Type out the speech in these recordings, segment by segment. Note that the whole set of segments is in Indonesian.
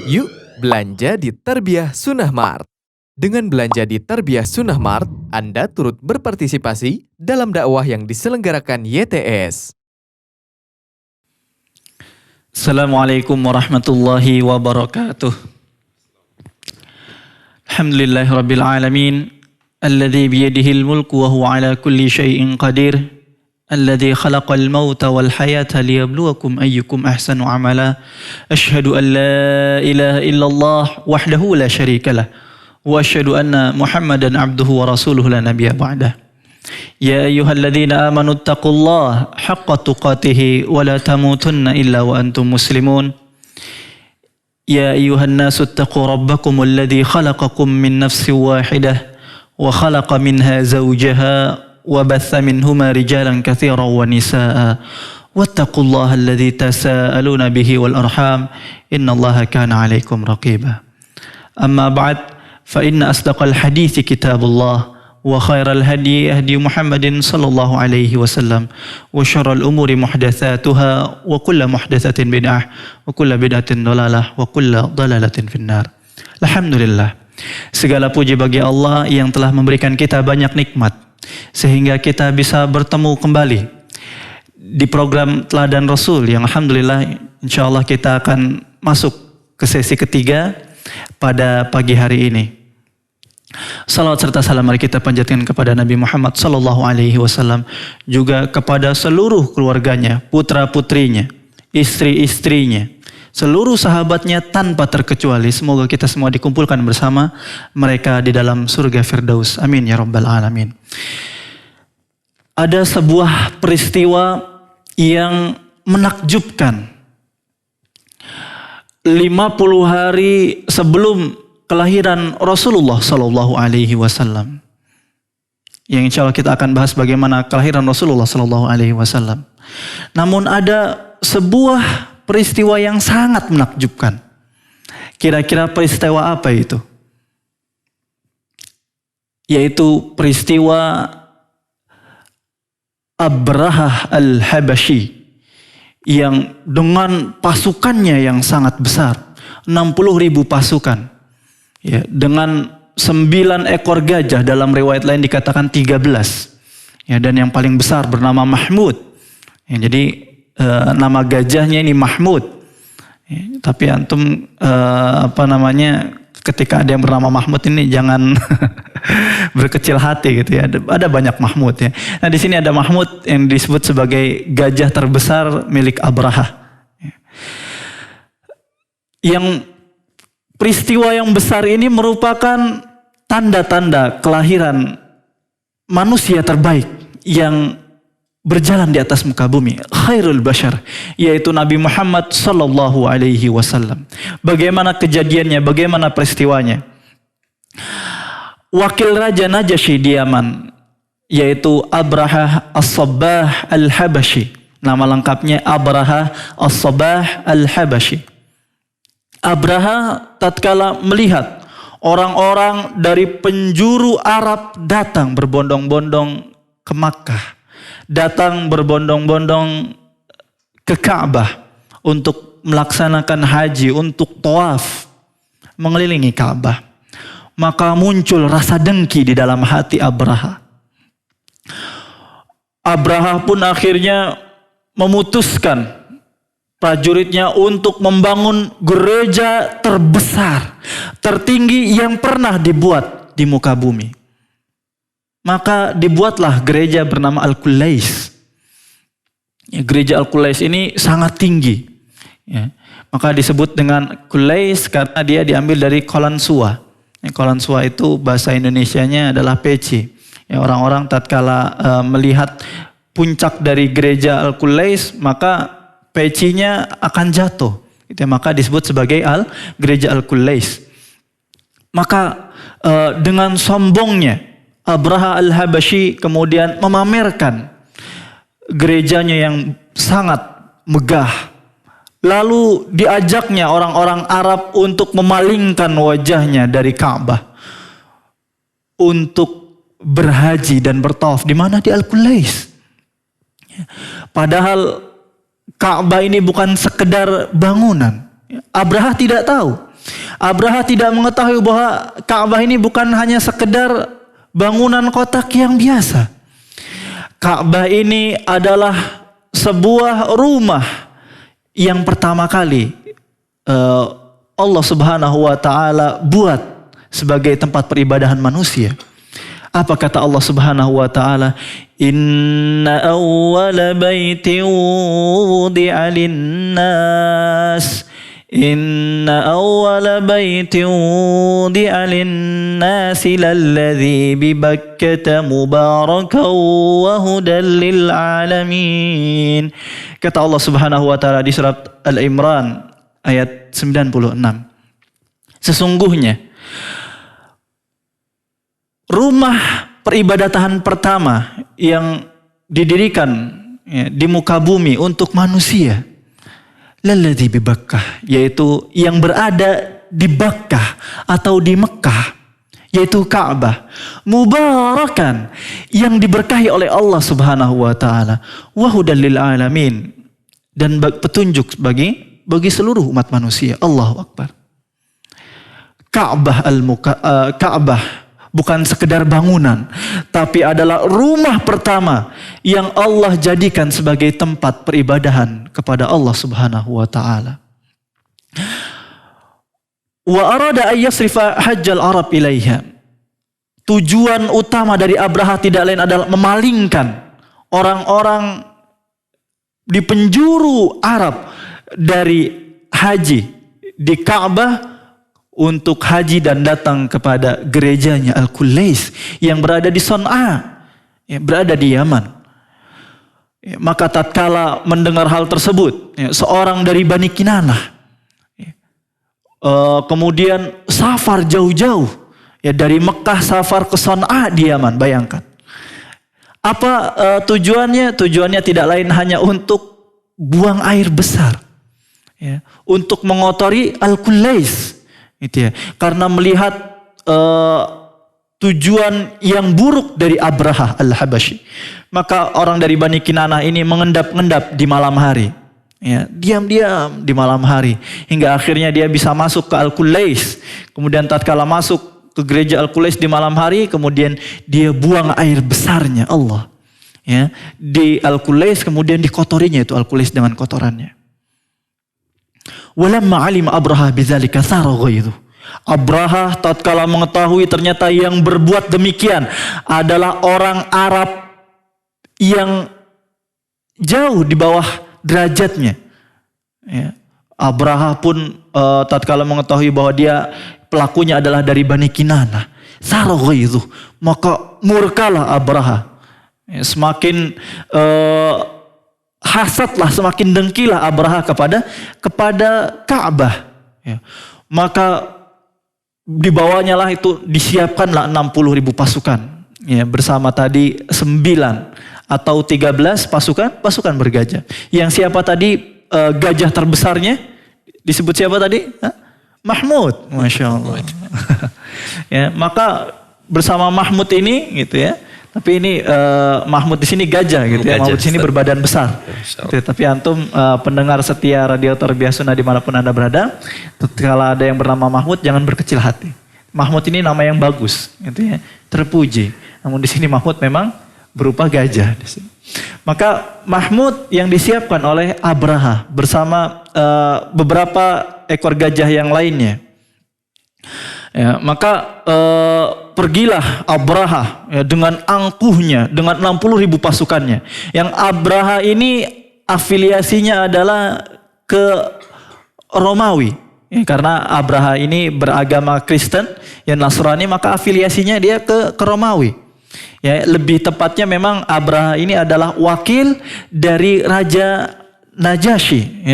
Yuk belanja di Tarbiyah Sunnah Mart. Dengan belanja di Tarbiyah Sunnah Mart, Anda turut berpartisipasi dalam dakwah yang diselenggarakan YTS. Assalamualaikum warahmatullahi wabarakatuh. Alhamdulillahirabbil alamin, alladzi biyadihil mulku wa huwa ala kulli syai'in qadir, alladzi khalaqal mauta wal hayata liyabluwakum ayyukum ahsanu amala. Asyhadu an la ilaha illallah wahdahu la syarikalah wa asyhadu anna Muhammadan abduhu wa rasuluhu la nabiyya ba'dah. Ya ayyuhalladzina amanu taqullaha haqqa tuqatih wa la tamutunna illa wa antum muslimun. Ya ayyuhan nasu taqu rabbakumul ladzi khalaqakum min nafsin wahidah wa khalaqa minha zawjaha wa batha minhuma rijalan katsiran wa nisaa. Wattaqullaha alladzi tasaaluna bihi wal arham innallaha kana 'alaikum raqiba. Amma ba'd, fa inna asdaqal hadithi kitabullah wa khairal hadi hadi Muhammadin sallallahu alaihi wasallam wa syarral umuri muhdatsatuha wa kullu muhdatsatin bid'ah wa kullu bid'atin dhalalah wa kullu dhalalatin finnar. Alhamdulillah, segala puji bagi Allah yang telah memberikan kita banyak nikmat sehingga kita bisa bertemu kembali di program Teladan Rasul yang alhamdulillah insyaallah kita akan masuk ke sesi ketiga pada pagi hari ini. Salawat serta salam mari kita panjatkan kepada Nabi Muhammad sallallahu alaihi wasallam, juga kepada seluruh keluarganya, putra-putrinya, istri-istrinya, seluruh sahabatnya tanpa terkecuali. Semoga kita semua dikumpulkan bersama mereka di dalam surga Firdaus. Amin ya rabbal alamin. Ada sebuah peristiwa yang menakjubkan. 50 hari sebelum kelahiran Rasulullah Sallallahu Alaihi Wasallam, yang insya Allah kita akan bahas bagaimana kelahiran Rasulullah Sallallahu Alaihi Wasallam. Namun ada sebuah peristiwa yang sangat menakjubkan. Kira-kira peristiwa apa itu? Yaitu peristiwa Abrahah al-Habasyi yang dengan pasukannya yang sangat besar, 60.000 pasukan. Ya, dengan 9 ekor gajah, dalam riwayat lain dikatakan 13. Ya, dan yang paling besar bernama Mahmud. Ya, jadi nama gajahnya ini Mahmud. Ya, tapi antum ketika ada yang bernama Mahmud ini jangan berkecil hati gitu ya. Ada banyak Mahmud ya. Nah, di sini ada Mahmud yang disebut sebagai gajah terbesar milik Abrahah. Ya. Yang peristiwa yang besar ini merupakan tanda-tanda kelahiran manusia terbaik yang berjalan di atas muka bumi, khairul bashar, yaitu Nabi Muhammad sallallahu alaihi wasallam. Bagaimana kejadiannya, bagaimana peristiwanya? Wakil Raja Najasyi di Yaman, yaitu Abrahah As-Sabbah Al-Habasyi. Nama lengkapnya Abrahah As-Sabbah Al-Habasyi. Abraha tatkala melihat orang-orang dari penjuru Arab datang berbondong-bondong ke Makkah, datang berbondong-bondong ke Ka'bah untuk melaksanakan haji, untuk tawaf mengelilingi Ka'bah, maka muncul rasa dengki di dalam hati Abraha. Abraha pun akhirnya memutuskan prajuritnya untuk membangun gereja terbesar, tertinggi yang pernah dibuat di muka bumi. Maka dibuatlah gereja bernama Al-Qulais. Ya, gereja Al-Qulais ini sangat tinggi. Ya, maka disebut dengan Qulais karena dia diambil dari Qalansua. Ya, Qalansua itu bahasa Indonesianya adalah peci. Ya, orang-orang tatkala melihat puncak dari gereja Al-Qulais, maka pecinya akan jatuh. Itu maka disebut sebagai gereja Al-Qulais. Maka dengan sombongnya Abrahah al-Habasyi kemudian memamerkan gerejanya yang sangat megah. Lalu diajaknya orang-orang Arab untuk memalingkan wajahnya dari Ka'bah untuk berhaji dan bertawaf di mana? Di Al-Qulais. Padahal Ka'bah ini bukan sekedar bangunan, Abraha tidak tahu. Abraha tidak mengetahui bahwa Ka'bah ini bukan hanya sekedar bangunan kotak yang biasa. Ka'bah ini adalah sebuah rumah yang pertama kali Allah Subhanahu wa taala buat sebagai tempat peribadahan manusia. Apa kata Allah Subhanahu wa taala? Inna awwala baitin wudi'a lin-nas Inna awwala baitin wudi'a lin-nas lalladzi bi Bakkata mubarakan wa hudan lil alamin. Kata Allah Subhanahu wa taala di surat Al-Imran ayat 96. Sesungguhnya rumah peribadatan pertama yang didirikan di muka bumi untuk manusia, lalladzi bi Bakkah, yaitu yang berada di Bakkah atau di Mekah, yaitu Ka'bah, mubarakan, yang diberkahi oleh Allah Subhanahu wa taala, wa hudan lil alamin, dan petunjuk bagi seluruh umat manusia. Allahu Akbar. Ka'bah bukan sekedar bangunan, tapi adalah rumah pertama yang Allah jadikan sebagai tempat peribadahan kepada Allah Subhanahu wa taala. Wa arada ay yasrifa hajjal Arab ilaiha. Tujuan utama dari Abraha tidak lain adalah memalingkan orang-orang di penjuru Arab dari haji di Ka'bah untuk haji dan datang kepada gerejanya Al-Qulais yang berada di Son'a, berada di Yaman. Maka tatkala mendengar hal tersebut, seorang dari Bani Kinanah kemudian safar jauh-jauh, dari Mekah safar ke Son'a di Yaman. Bayangkan apa tujuannya? Tujuannya tidak lain hanya untuk buang air besar, untuk mengotori Al-Qulais, gitu ya. Karena melihat tujuan yang buruk dari Abraha Al-Habasyi, maka orang dari Bani Kinanah ini mengendap-endap di malam hari, diam-diam di malam hari, hingga akhirnya dia bisa masuk ke Al-Qulais. Kemudian tatkala masuk ke gereja Al-Qulais di malam hari, kemudian dia buang air besarnya Allah, di Al-Qulais, kemudian dikotorinya itu Al-Qulais dengan kotorannya. Walamma alim Abraha bidzalika sara ghairu. Abraha tatkala mengetahui ternyata yang berbuat demikian adalah orang Arab yang jauh di bawah derajatnya, Abraha pun tatkala mengetahui bahwa dia pelakunya adalah dari Bani Kinanah, sara ghairu, maka murkalah Abraha. Semakin hasadlah, semakin dengkilah Abraha kepada Ka'bah. Maka dibawanya lah itu, disiapkanlah 60.000 pasukan, bersama tadi 9 atau 13 pasukan bergajah. Yang siapa tadi gajah terbesarnya disebut siapa tadi? Mahmud, Masya Allah. Maka bersama Mahmud ini, gitu ya. Tapi ini Mahmud di sini gajah, gitu ya. Mahmud di sini berbadan besar. Gitu, tapi antum pendengar setia Radio Tarbiyah Sunnah dimanapun anda berada, kalau ada yang bernama Mahmud jangan berkecil hati. Mahmud ini nama yang bagus, gitu ya, terpuji. Namun di sini Mahmud memang berupa gajah di sini. Maka Mahmud yang disiapkan oleh Abraha bersama beberapa ekor gajah yang lainnya. Maka pergilah Abraha dengan angkuhnya, dengan 60.000 pasukannya. Yang Abraha ini afiliasinya adalah ke Romawi. Karena Abraha ini beragama Kristen, yang Nasrani, maka afiliasinya dia ke Romawi. Lebih tepatnya memang Abraha ini adalah wakil dari Raja Najasyi.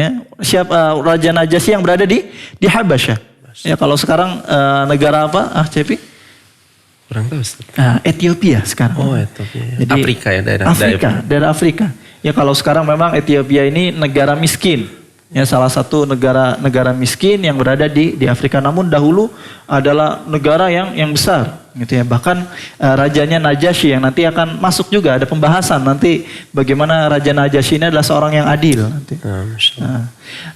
Raja Najasyi yang berada di Habasyah. Kalau sekarang negara apa? Cepi? Kurang tahu. Ethiopia sekarang. Oh, Ethiopia. Jadi, Afrika ya, daerah Afrika. Kalau sekarang memang Ethiopia ini negara miskin. Salah satu negara miskin yang berada di Afrika. Namun dahulu adalah negara yang besar. gitu ya. Bahkan rajanya Najasyi yang nanti akan masuk juga, ada pembahasan nanti bagaimana Raja Najasyi ini adalah seorang yang adil nanti. Masya Allah.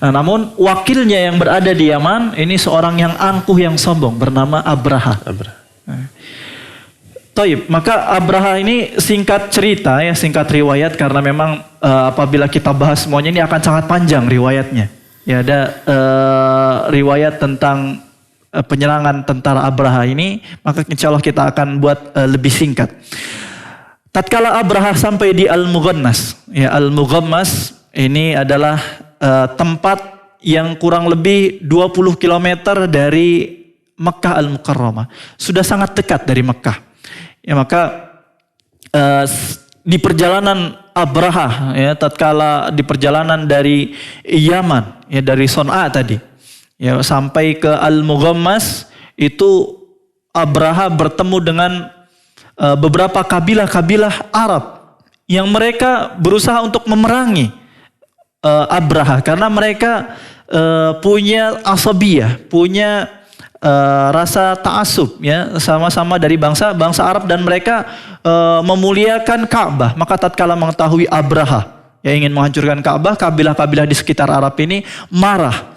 Nah, namun wakilnya yang berada di Yaman ini seorang yang angkuh, yang sombong, bernama Abraha. Taib, maka Abraha ini singkat cerita ya, singkat riwayat, karena memang apabila kita bahas semuanya ini akan sangat panjang riwayatnya. Ya, ada riwayat tentang penyerangan tentara Abraha ini, maka insya Allah kita akan buat lebih singkat. Tatkala Abraha sampai di Al-Mughannas, ya Al-Mughannas ini adalah tempat yang kurang lebih 20 km dari Mekkah Al-Mukarramah. Sudah sangat dekat dari Mekkah. Ya, maka di perjalanan Abraha, ya tatkala di perjalanan dari Yaman, ya dari Son'a tadi, ya sampai ke Al-Mughammas, itu Abraha bertemu dengan beberapa kabilah-kabilah Arab yang mereka berusaha untuk memerangi Abraha karena mereka punya asabiyah, punya rasa ta'assub, ya sama-sama dari bangsa Arab, dan mereka memuliakan Ka'bah. Maka tatkala mengetahui Abraha yang ingin menghancurkan Ka'bah, kabilah-kabilah di sekitar Arab ini marah.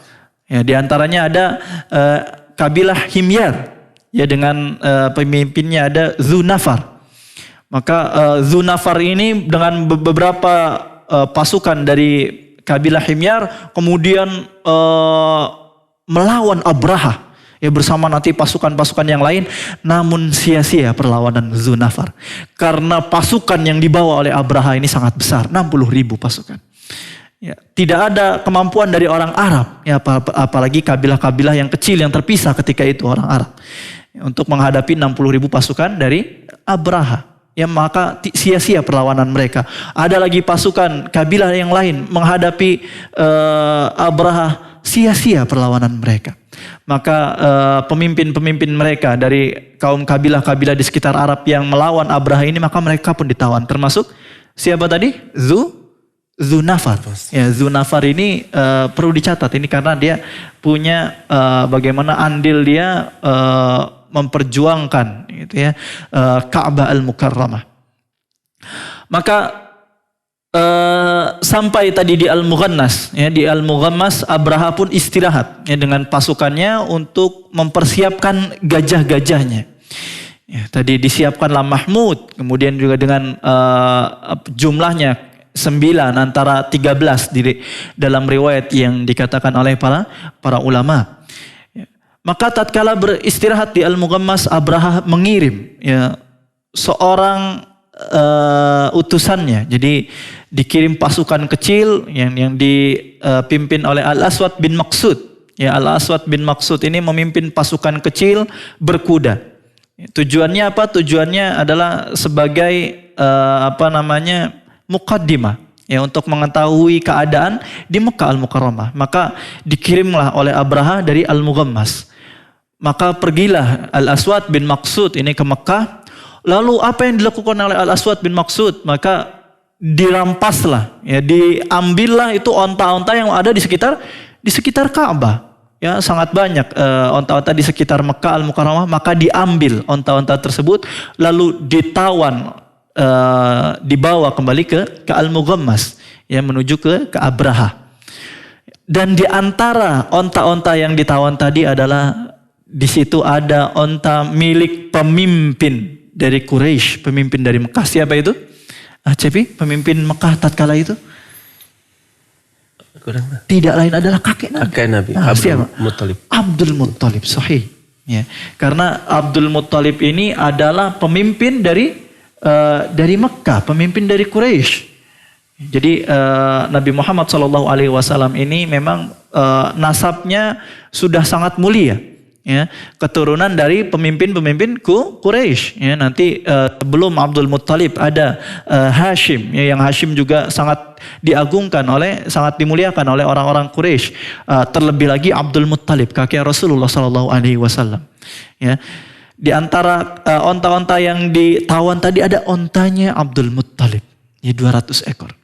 Ya, di antaranya ada kabilah Himyar, ya dengan pemimpinnya ada Dzunafar. Maka Dzunafar ini dengan beberapa pasukan dari kabilah Himyar kemudian melawan Abraha. Ya bersama nanti pasukan-pasukan yang lain, namun sia-sia perlawanan Dzunafar. Karena pasukan yang dibawa oleh Abraha ini sangat besar, 60.000 pasukan. Ya, tidak ada kemampuan dari orang Arab, ya apalagi kabilah-kabilah yang kecil yang terpisah ketika itu orang Arab, ya, untuk menghadapi 60.000 pasukan dari Abraha. Ya maka sia-sia perlawanan mereka. Ada lagi pasukan kabilah yang lain menghadapi Abraha, sia-sia perlawanan mereka. Maka pemimpin-pemimpin mereka dari kaum kabilah-kabilah di sekitar Arab yang melawan Abraha ini, maka mereka pun ditawan. Termasuk siapa tadi? Dzunafar. Ya, Dzunafar ini perlu dicatat ini karena dia punya bagaimana andil dia memperjuangkan gitu ya, Ka'bah Al-Mukarramah. Maka sampai tadi di Al-Mughannas, ya di Al-Mughannas Abraha pun istirahat ya dengan pasukannya untuk mempersiapkan gajah-gajahnya. Ya, tadi disiapkanlah Mahmud, kemudian juga dengan jumlahnya 9 antara 13 dalam riwayat yang dikatakan oleh para ulama. Ya. Maka tatkala beristirahat di Al-Mughannas, Abraha mengirim ya seorang utusannya. Jadi dikirim pasukan kecil yang dipimpin oleh Al-Aswad bin Maqsud. Ya, Al-Aswad bin Maqsud ini memimpin pasukan kecil berkuda. Tujuannya apa? Tujuannya adalah sebagai muqaddimah, ya untuk mengetahui keadaan di Mekkah Al-Mukarramah. Maka dikirimlah oleh Abraha dari Al-Mughammas. Maka pergilah Al-Aswad bin Maqsud ini ke Mekkah. Lalu apa yang dilakukan oleh Al-Aswad bin Maqsud? Maka dirampaslah, ya diambillah itu onta-onta yang ada di sekitar Ka'bah. Ya, sangat banyak onta-onta di sekitar Mekkah Al-Mukarramah, maka diambil onta-onta tersebut lalu ditawan, dibawa kembali ke Al-Mughammas, ya menuju ke Abraha. Dan di antara onta-onta yang ditawan tadi adalah di situ ada onta milik pemimpin dari Quraisy, pemimpin dari Mekah. Siapa itu? Cepi, pemimpin Mekah tatkala itu? Tidak lain adalah kakek Nabi. Abdul Muttalib. Abdul Muttalib, sahih. Ya, karena Abdul Muttalib ini adalah pemimpin dari Mekah, pemimpin dari Quraisy. Jadi Nabi Muhammad SAW ini memang nasabnya sudah sangat mulia. Ya, keturunan dari pemimpin-pemimpin Quraisy. Ya, nanti sebelum Abdul Muttalib ada Hashim, ya, yang Hashim juga sangat diagungkan sangat dimuliakan oleh orang-orang Quraisy. Terlebih lagi Abdul Muttalib, kakek Rasulullah SAW. Ya, di antara onta-onta yang ditawan tadi ada ontanya Abdul Muttalib, ya 200 ekor.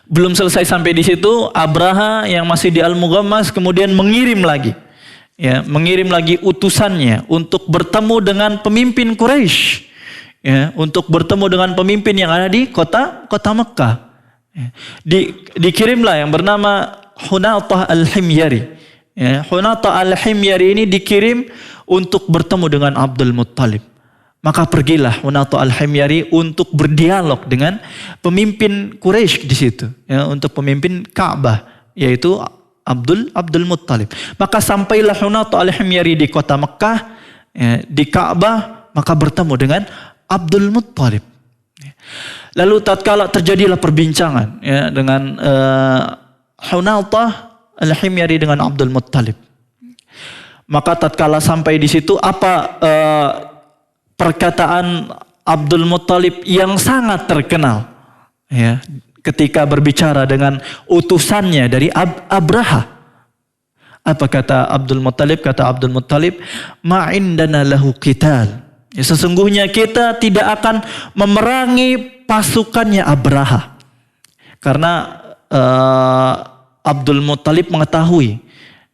Belum selesai sampai di situ, Abraha yang masih di Al-Mughammas kemudian mengirim lagi. ya, mengirim lagi utusannya untuk bertemu dengan pemimpin Quraisy, ya, untuk bertemu dengan pemimpin yang ada di kota Mekah. Ya, dikirimlah yang bernama Hunatah al-Himyari. Ya, Hunatah al-Himyari ini dikirim untuk bertemu dengan Abdul Muttalib. Maka pergilah Hunatah al-Himyari untuk berdialog dengan pemimpin Quraisy di situ, ya, untuk pemimpin Ka'bah, yaitu Abdul Muttalib. Maka sampailah Hunatah al-Himyari di kota Mekah, ya, di Ka'bah, maka bertemu dengan Abdul Muttalib. Lalu tatkala terjadilah perbincangan, ya, dengan Hunatah al-Himyari dengan Abdul Muttalib. Maka tatkala sampai di situ, apa perkataan Abdul Muttalib yang sangat terkenal, ya, ketika berbicara dengan utusannya dari Abraha. Apa kata Abdul Muttalib? Kata Abdul Muttalib, "Ma'indana lahu qital." Ya, sesungguhnya kita tidak akan memerangi pasukannya Abraha. Karena Abdul Muttalib mengetahui,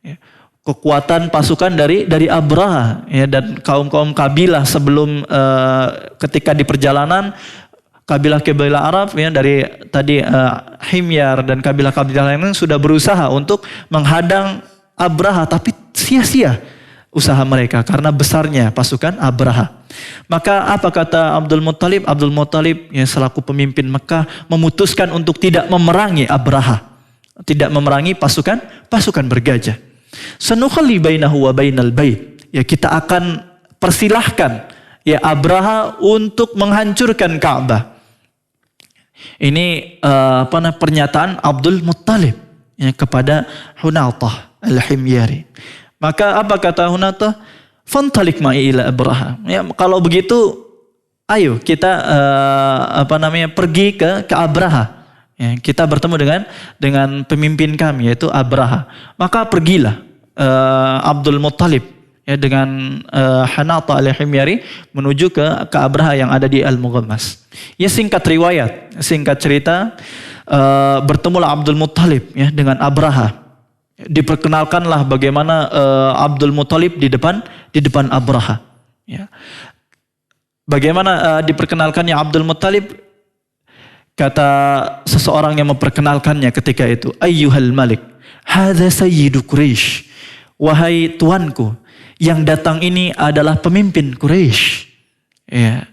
ya, kekuatan pasukan dari Abraha, ya, dan kaum-kaum kabilah sebelum ketika di perjalanan kabilah-kabilah Arab, ya, dari tadi Himyar dan kabilah-kabilah lain sudah berusaha untuk menghadang Abraha, tapi sia-sia usaha mereka karena besarnya pasukan Abraha. Maka apa kata Abdul Muttalib? Abdul Muttalib, ya, selaku pemimpin Mekah memutuskan untuk tidak memerangi Abraha, tidak memerangi pasukan bergajah. Sanukhalli bainahu wa bainal bait. Ya, kita akan persilahkan, ya, Abraha untuk menghancurkan Ka'bah. Ini pernyataan Abdul Muttalib, ya, kepada Hunatah al-Himyari. Maka apa kata Hunatah? Fantalik ma'i ila Abraha. Ya, kalau begitu, ayo kita pergi ke Abraha. Ya, kita bertemu dengan pemimpin kami, yaitu Abraha. Maka pergilah Abdul Muttalib, ya, dengan Hunatah al-Himyari menuju ke Abraha yang ada di Al-Mughammas. Ya, singkat riwayat, singkat cerita, bertemulah Abdul Muttalib, ya, dengan Abraha. Diperkenalkanlah bagaimana Abdul Muttalib di depan Abraha. Ya. Bagaimana diperkenalkannya Abdul Muttalib? Kata seseorang yang memperkenalkannya ketika itu, "Ayyuhal Malik, hadza sayyidu Quraisy." Wahai tuanku, yang datang ini adalah pemimpin Quraisy. Ya.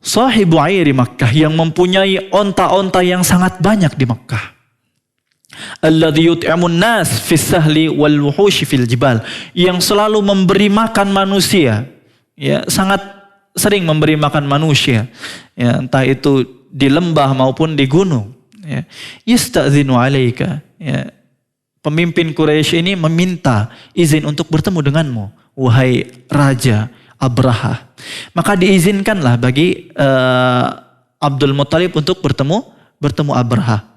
Sahibu airi Makkah, yang mempunyai onta-onta yang sangat banyak di Makkah. Alladzi yut'imun nas fis sahli wal wuhushi fil jibal, yang selalu memberi makan manusia, ya, sangat sering memberi makan manusia, ya, entah itu di lembah maupun di gunung, ya. Yasta'dzinu alaika, ya, pemimpin Quraisy ini meminta izin untuk bertemu denganmu, wahai Raja Abraha. Maka diizinkanlah bagi Abdul Muttalib untuk bertemu Abraha.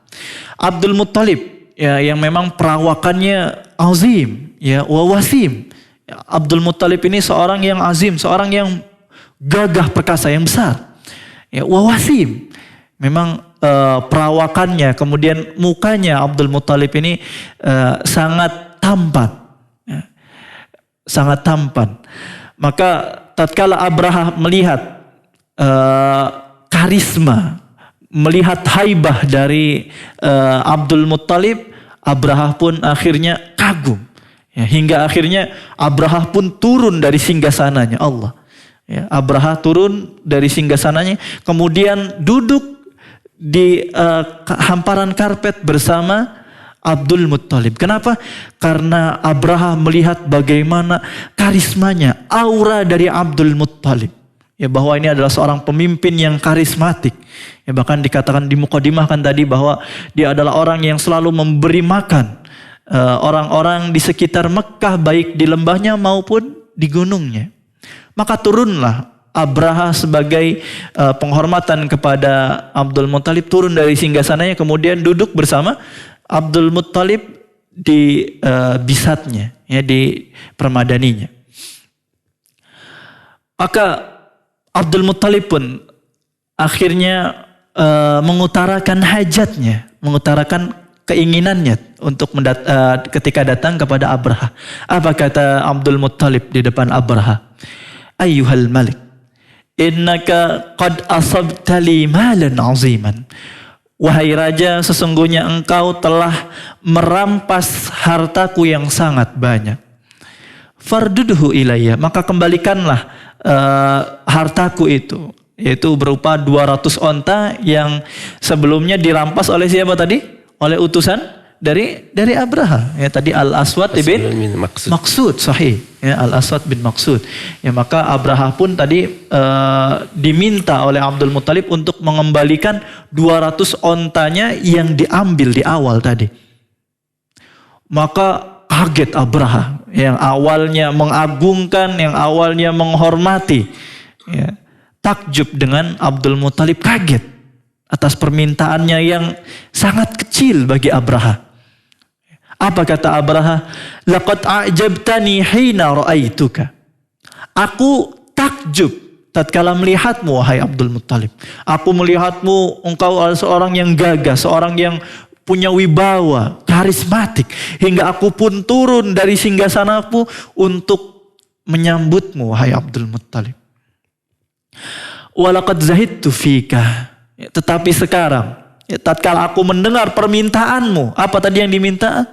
Abdul Muttalib, ya, yang memang perawakannya azim, ya, wawasim. Abdul Muttalib ini seorang yang azim, seorang yang gagah perkasa, yang besar, ya, wawasim. Memang perawakannya, kemudian mukanya Abdul Muttalib ini sangat tampan, ya, sangat tampan. Maka tatkala Abraha melihat karisma, melihat haibah dari Abdul Muttalib, Abraha pun akhirnya kagum, ya, hingga akhirnya Abraha pun turun dari singgasananya. Allah, ya, Abraha turun dari singgasananya, kemudian duduk di hamparan karpet bersama Abdul Muttalib. Kenapa? Karena Abraha melihat bagaimana karismanya, aura dari Abdul Muttalib. Ya, bahwa ini adalah seorang pemimpin yang karismatik. Ya, bahkan dikatakan di mukadimah kan tadi bahwa dia adalah orang yang selalu memberi makan orang-orang di sekitar Mekah, baik di lembahnya maupun di gunungnya. Maka turunlah Abraha sebagai penghormatan kepada Abdul Muttalib, turun dari singgasananya, kemudian duduk bersama Abdul Muttalib di bisatnya, ya, di permadaninya. Maka Abdul Muttalib pun akhirnya mengutarakan hajatnya, mengutarakan keinginannya untuk ketika datang kepada Abraha. Apa kata Abdul Muttalib di depan Abraha? Ayyuhal malik, innaka qad asabtali malan aziman. Wahai raja, sesungguhnya engkau telah merampas hartaku yang sangat banyak. Fardudhu ilayya, maka kembalikanlah hartaku itu, yaitu berupa 200 onta yang sebelumnya dirampas oleh siapa tadi? Oleh utusan dari Abraha. Ya, tadi Al-Aswad bin Maksud, sahih. Ya, Al-Aswad bin Maksud. Ya, maka Abraha pun tadi diminta oleh Abdul Muttalib untuk mengembalikan 200 ontanya yang diambil di awal tadi. Maka kaget Abraha, yang awalnya mengagungkan, yang awalnya menghormati, ya, takjub dengan Abdul Muttalib, kaget atas permintaannya yang sangat kecil bagi Abraha. Apa kata Abraha? Laqad a'jabtani hina ra'aituka. Aku takjub tatkala melihatmu, wahai Abdul Muttalib. Aku melihatmu, engkau adalah seorang yang gagah, seorang yang punya wibawa, karismatik. Hingga aku pun turun dari singgasanaku untuk menyambutmu, wahai Abdul Muttalib. Walaqad zahidtu fika. Tetapi sekarang, tatkala aku mendengar permintaanmu, apa tadi yang diminta?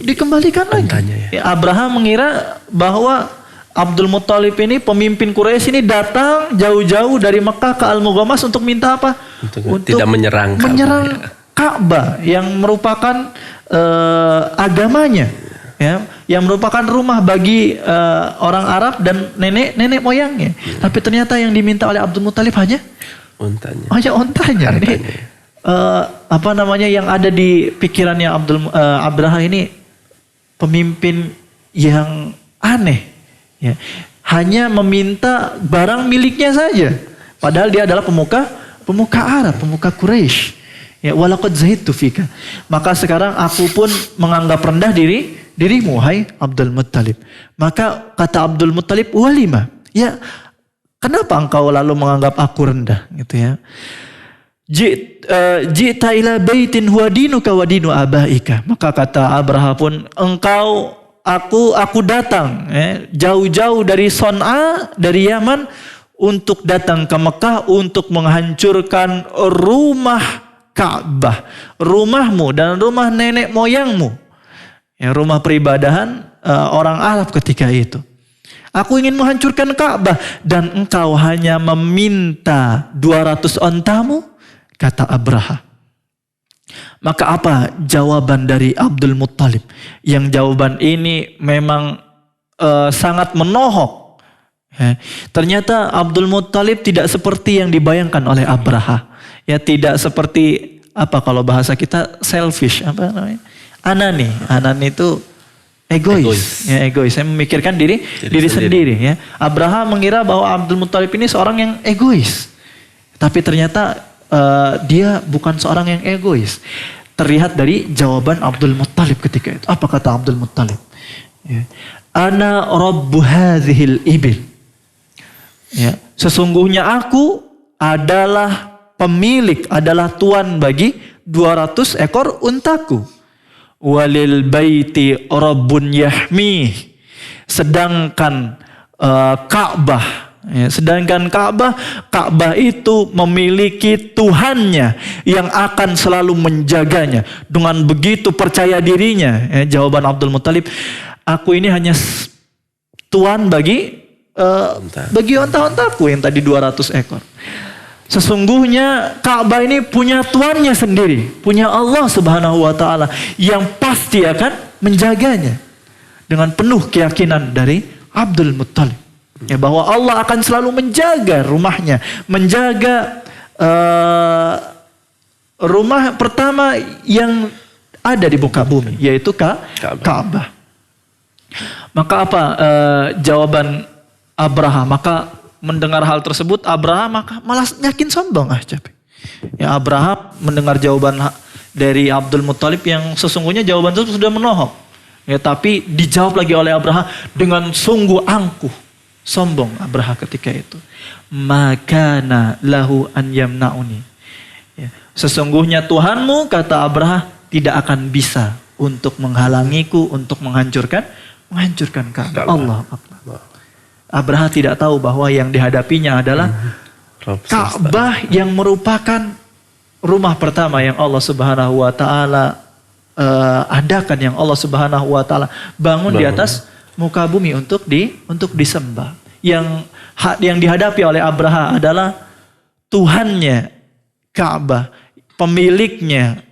Dikembalikan lagi. Ya, Abraham mengira bahwa Abdul Muttalib ini, pemimpin Quraisy ini, datang jauh-jauh dari Mekah ke Al-Mughammas untuk minta apa? Untuk tidak menyerang Ka'bah yang merupakan agamanya, ya, yang merupakan rumah bagi orang Arab dan nenek moyangnya. Tapi ternyata yang diminta oleh Abdul Muttalib hanya ontanya. Ini apa namanya, yang ada di pikirannya Abraha ini pemimpin yang aneh, ya. Hanya meminta barang miliknya saja, padahal dia adalah pemuka Arab, pemuka Quraisy. Ya, walaqad zahidtu fika. Maka sekarang aku pun menganggap rendah dirimu, hai Abdul Muttalib. Maka kata Abdul Muttalib, walima? Ya, kenapa engkau lalu menganggap aku rendah, gitu ya? Ji'ta ila baitin huwa dinuka wa dinu abaika. Maka kata Abraha pun, aku datang jauh-jauh dari Son'a, dari Yaman, untuk datang ke Mekah untuk menghancurkan rumah Ka'bah, rumahmu dan rumah nenek moyangmu, ya, rumah peribadahan orang Arab ketika itu. Aku ingin menghancurkan Ka'bah dan engkau hanya meminta 200 ontamu, kata Abraha. Maka apa jawaban dari Abdul Muttalib? Yang jawaban ini memang sangat menohok. Ternyata Abdul Muttalib tidak seperti yang dibayangkan oleh Abraha. Ya, tidak seperti apa kalau bahasa kita selfish, apa namanya? Anani itu egois. Ya, egois. Saya memikirkan diri sendiri, ya. Abraha mengira bahwa Abdul Muttalib ini seorang yang egois. Tapi ternyata dia bukan seorang yang egois. Terlihat dari jawaban Abdul Muttalib ketika itu. Apa kata Abdul Muttalib? Ya. Ana rabbu hadhil ibil. Ya, sesungguhnya aku adalah pemilik, adalah tuan bagi 200 ekor untaku. Walil baiti rabbun yahmi. Sedangkan Ka'bah itu memiliki Tuhannya yang akan selalu menjaganya. Dengan begitu percaya dirinya, ya, jawaban Abdul Muttalib, aku ini hanya tuan bagi onta-ontaku yang tadi 200 ekor. Sesungguhnya Ka'bah ini punya tuannya sendiri, punya Allah Subhanahu wa taala yang pasti akan menjaganya. Dengan penuh keyakinan dari Abdul Muttalib, ya, bahwa Allah akan selalu menjaga rumahnya, menjaga rumah pertama yang ada di muka bumi, yaitu Ka'bah. Maka apa jawaban Abraha? Maka mendengar hal tersebut, Abraha maka malah yakin sombong. Ya, Abraha mendengar jawaban dari Abdul Muttalib yang sesungguhnya jawaban itu sudah menohok. Ya, tapi dijawab lagi oleh Abraha dengan sungguh angkuh. Sombong Abraha ketika itu. Makana lahu an yamna'uni. Ya, sesungguhnya Tuhanmu, kata Abraha, tidak akan bisa untuk menghalangiku untuk menghancurkan Ka'bah. Allah Akbar. Abraha tidak tahu bahwa yang dihadapinya adalah Ka'bah yang merupakan rumah pertama yang Allah Subhanahu wa taala adakan, yang Allah Subhanahu wa taala bangun di atas muka bumi untuk disembah. Yang dihadapi oleh Abraha adalah Tuhannya Ka'bah, pemiliknya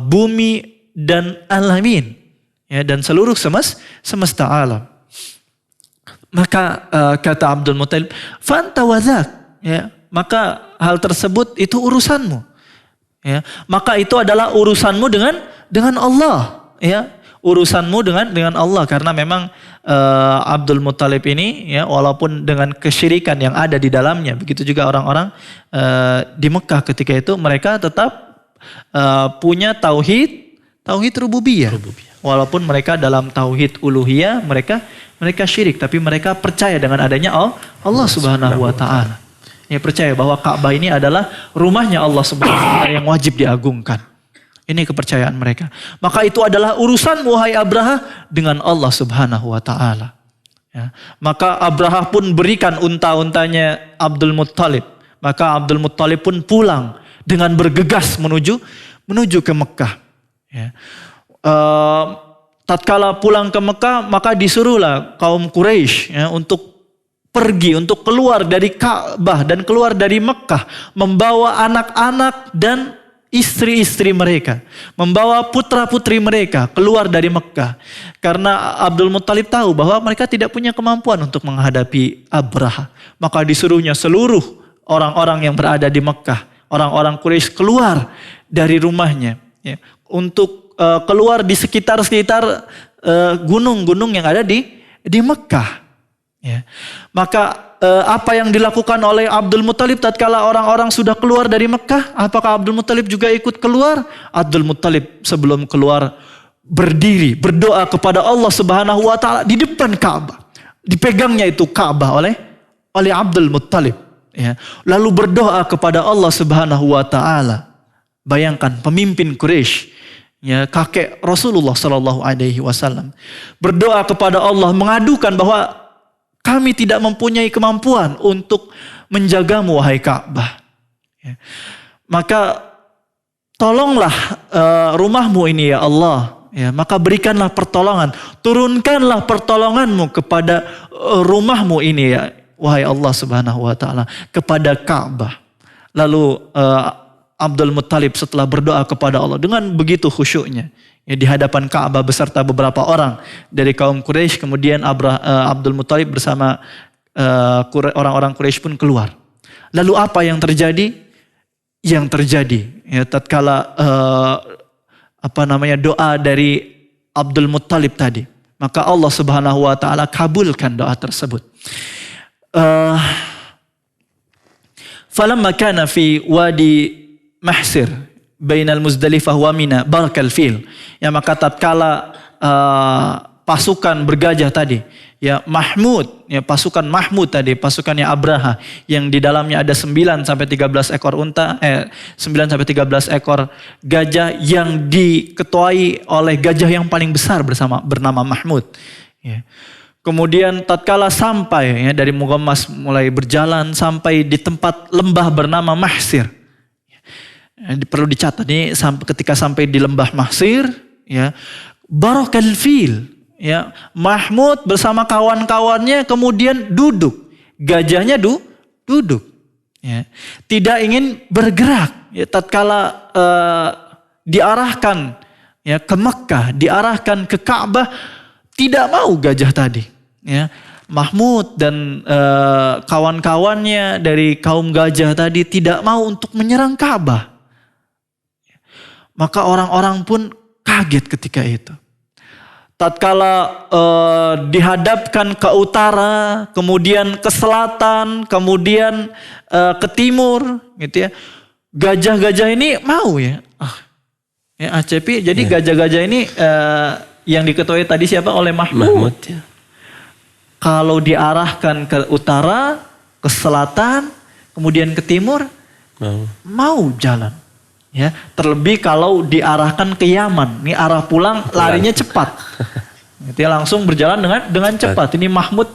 bumi dan alamin, ya, dan seluruh semesta alam. Maka kata Abdul Muttalib, "Fanta wadzak," ya, maka hal tersebut itu urusanmu. Ya, maka itu adalah urusanmu dengan Allah, ya. Urusanmu dengan Allah, karena memang Abdul Muttalib ini, ya, walaupun dengan kesyirikan yang ada di dalamnya, begitu juga orang-orang di Mekah ketika itu, mereka tetap punya tauhid rububiyah. Walaupun mereka dalam tauhid uluhiyah mereka syirik, tapi mereka percaya dengan adanya Allah Subhanahu wa taala. Ya, percaya bahwa Ka'bah ini adalah rumahnya Allah Subhanahu wa taala yang wajib diagungkan. Ini kepercayaan mereka. Maka itu adalah urusan wahai Abraha dengan Allah Subhanahu wa taala. Ya. Maka Abraha pun berikan unta-untanya Abdul Muttalib. Maka Abdul Muttalib pun pulang dengan bergegas menuju ke Mekah. Ya. Tatkala pulang ke Mekah, maka disuruhlah kaum Quraisy, ya, untuk pergi, untuk keluar dari Ka'bah dan keluar dari Mekah, membawa anak-anak dan istri-istri mereka, membawa putra-putri mereka keluar dari Mekah. Karena Abdul Muttalib tahu bahwa mereka tidak punya kemampuan untuk menghadapi Abraha. Maka disuruhnya seluruh orang-orang yang berada di Mekah, orang-orang Quraisy, keluar dari rumahnya, ya, untuk keluar di sekitar gunung-gunung yang ada di Mekah. Ya. Maka apa yang dilakukan oleh Abdul Muttalib tatkala orang-orang sudah keluar dari Mekah, apakah Abdul Muttalib juga ikut keluar? Abdul Muttalib sebelum keluar berdiri berdoa kepada Allah Subhanahu wa taala di depan Ka'bah. Dipegangnya itu Ka'bah oleh Abdul Muttalib, ya. Lalu berdoa kepada Allah Subhanahu wa taala. Bayangkan pemimpin Quraisy, ya, kakek Rasulullah Sallallahu Alaihi Wasallam, berdoa kepada Allah, mengadukan bahwa kami tidak mempunyai kemampuan untuk menjagamu wahai Ka'bah. Ya. Maka tolonglah rumahmu ini ya Allah. Ya, maka berikanlah pertolongan, turunkanlah pertolonganmu kepada rumahmu ini ya wahai Allah Subhanahu Wa Taala, kepada Ka'bah. Lalu Abdul Muttalib setelah berdoa kepada Allah dengan begitu khusyuknya, ya, di hadapan Ka'bah beserta beberapa orang dari kaum Quraisy, kemudian Abdul Muttalib bersama orang-orang Quraisy pun keluar. Lalu apa yang terjadi? Yang terjadi, ya, tatkala doa dari Abdul Muttalib tadi, maka Allah Subhanahu wa taala kabulkan doa tersebut. Falamma kana fi wadi Mahsir bainal Muzdalifah wa Mina barakal fil. Ya, maka tatkala pasukan bergajah tadi, ya, Mahmud, ya, pasukan Mahmud tadi, pasukannya Abraha yang di dalamnya ada 9 sampai 13 ekor unta, 9 sampai 13 ekor gajah yang diketuai oleh gajah yang paling besar bernama Mahmud. Ya. Kemudian tatkala sampai, ya, dari Mughammas mulai berjalan sampai di tempat lembah bernama Mahsir. Perlu dicatat nih, ketika sampai di lembah Mahsir, ya, barakal fil, ya, Mahmud bersama kawan-kawannya kemudian duduk, gajahnya duduk, ya, tidak ingin bergerak. Ya, tatkala diarahkan, ya, ke Mekah, diarahkan ke Ka'bah, tidak mau gajah tadi, ya. Mahmud dan kawan-kawannya dari kaum gajah tadi tidak mau untuk menyerang Ka'bah. Maka orang-orang pun kaget ketika itu. Tatkala dihadapkan ke utara, kemudian ke selatan, kemudian ke timur, gitu ya. Gajah-gajah ini mau, ya. Ya, ACP. Jadi ya, gajah-gajah ini yang diketuai tadi siapa? Oleh Mahmud. Ya. Kalau diarahkan ke utara, ke selatan, kemudian ke timur, mau jalan. Ya, terlebih kalau diarahkan ke Yaman, ini arah pulang larinya cepat. Itu ya, langsung berjalan dengan cepat. Ini Mahmud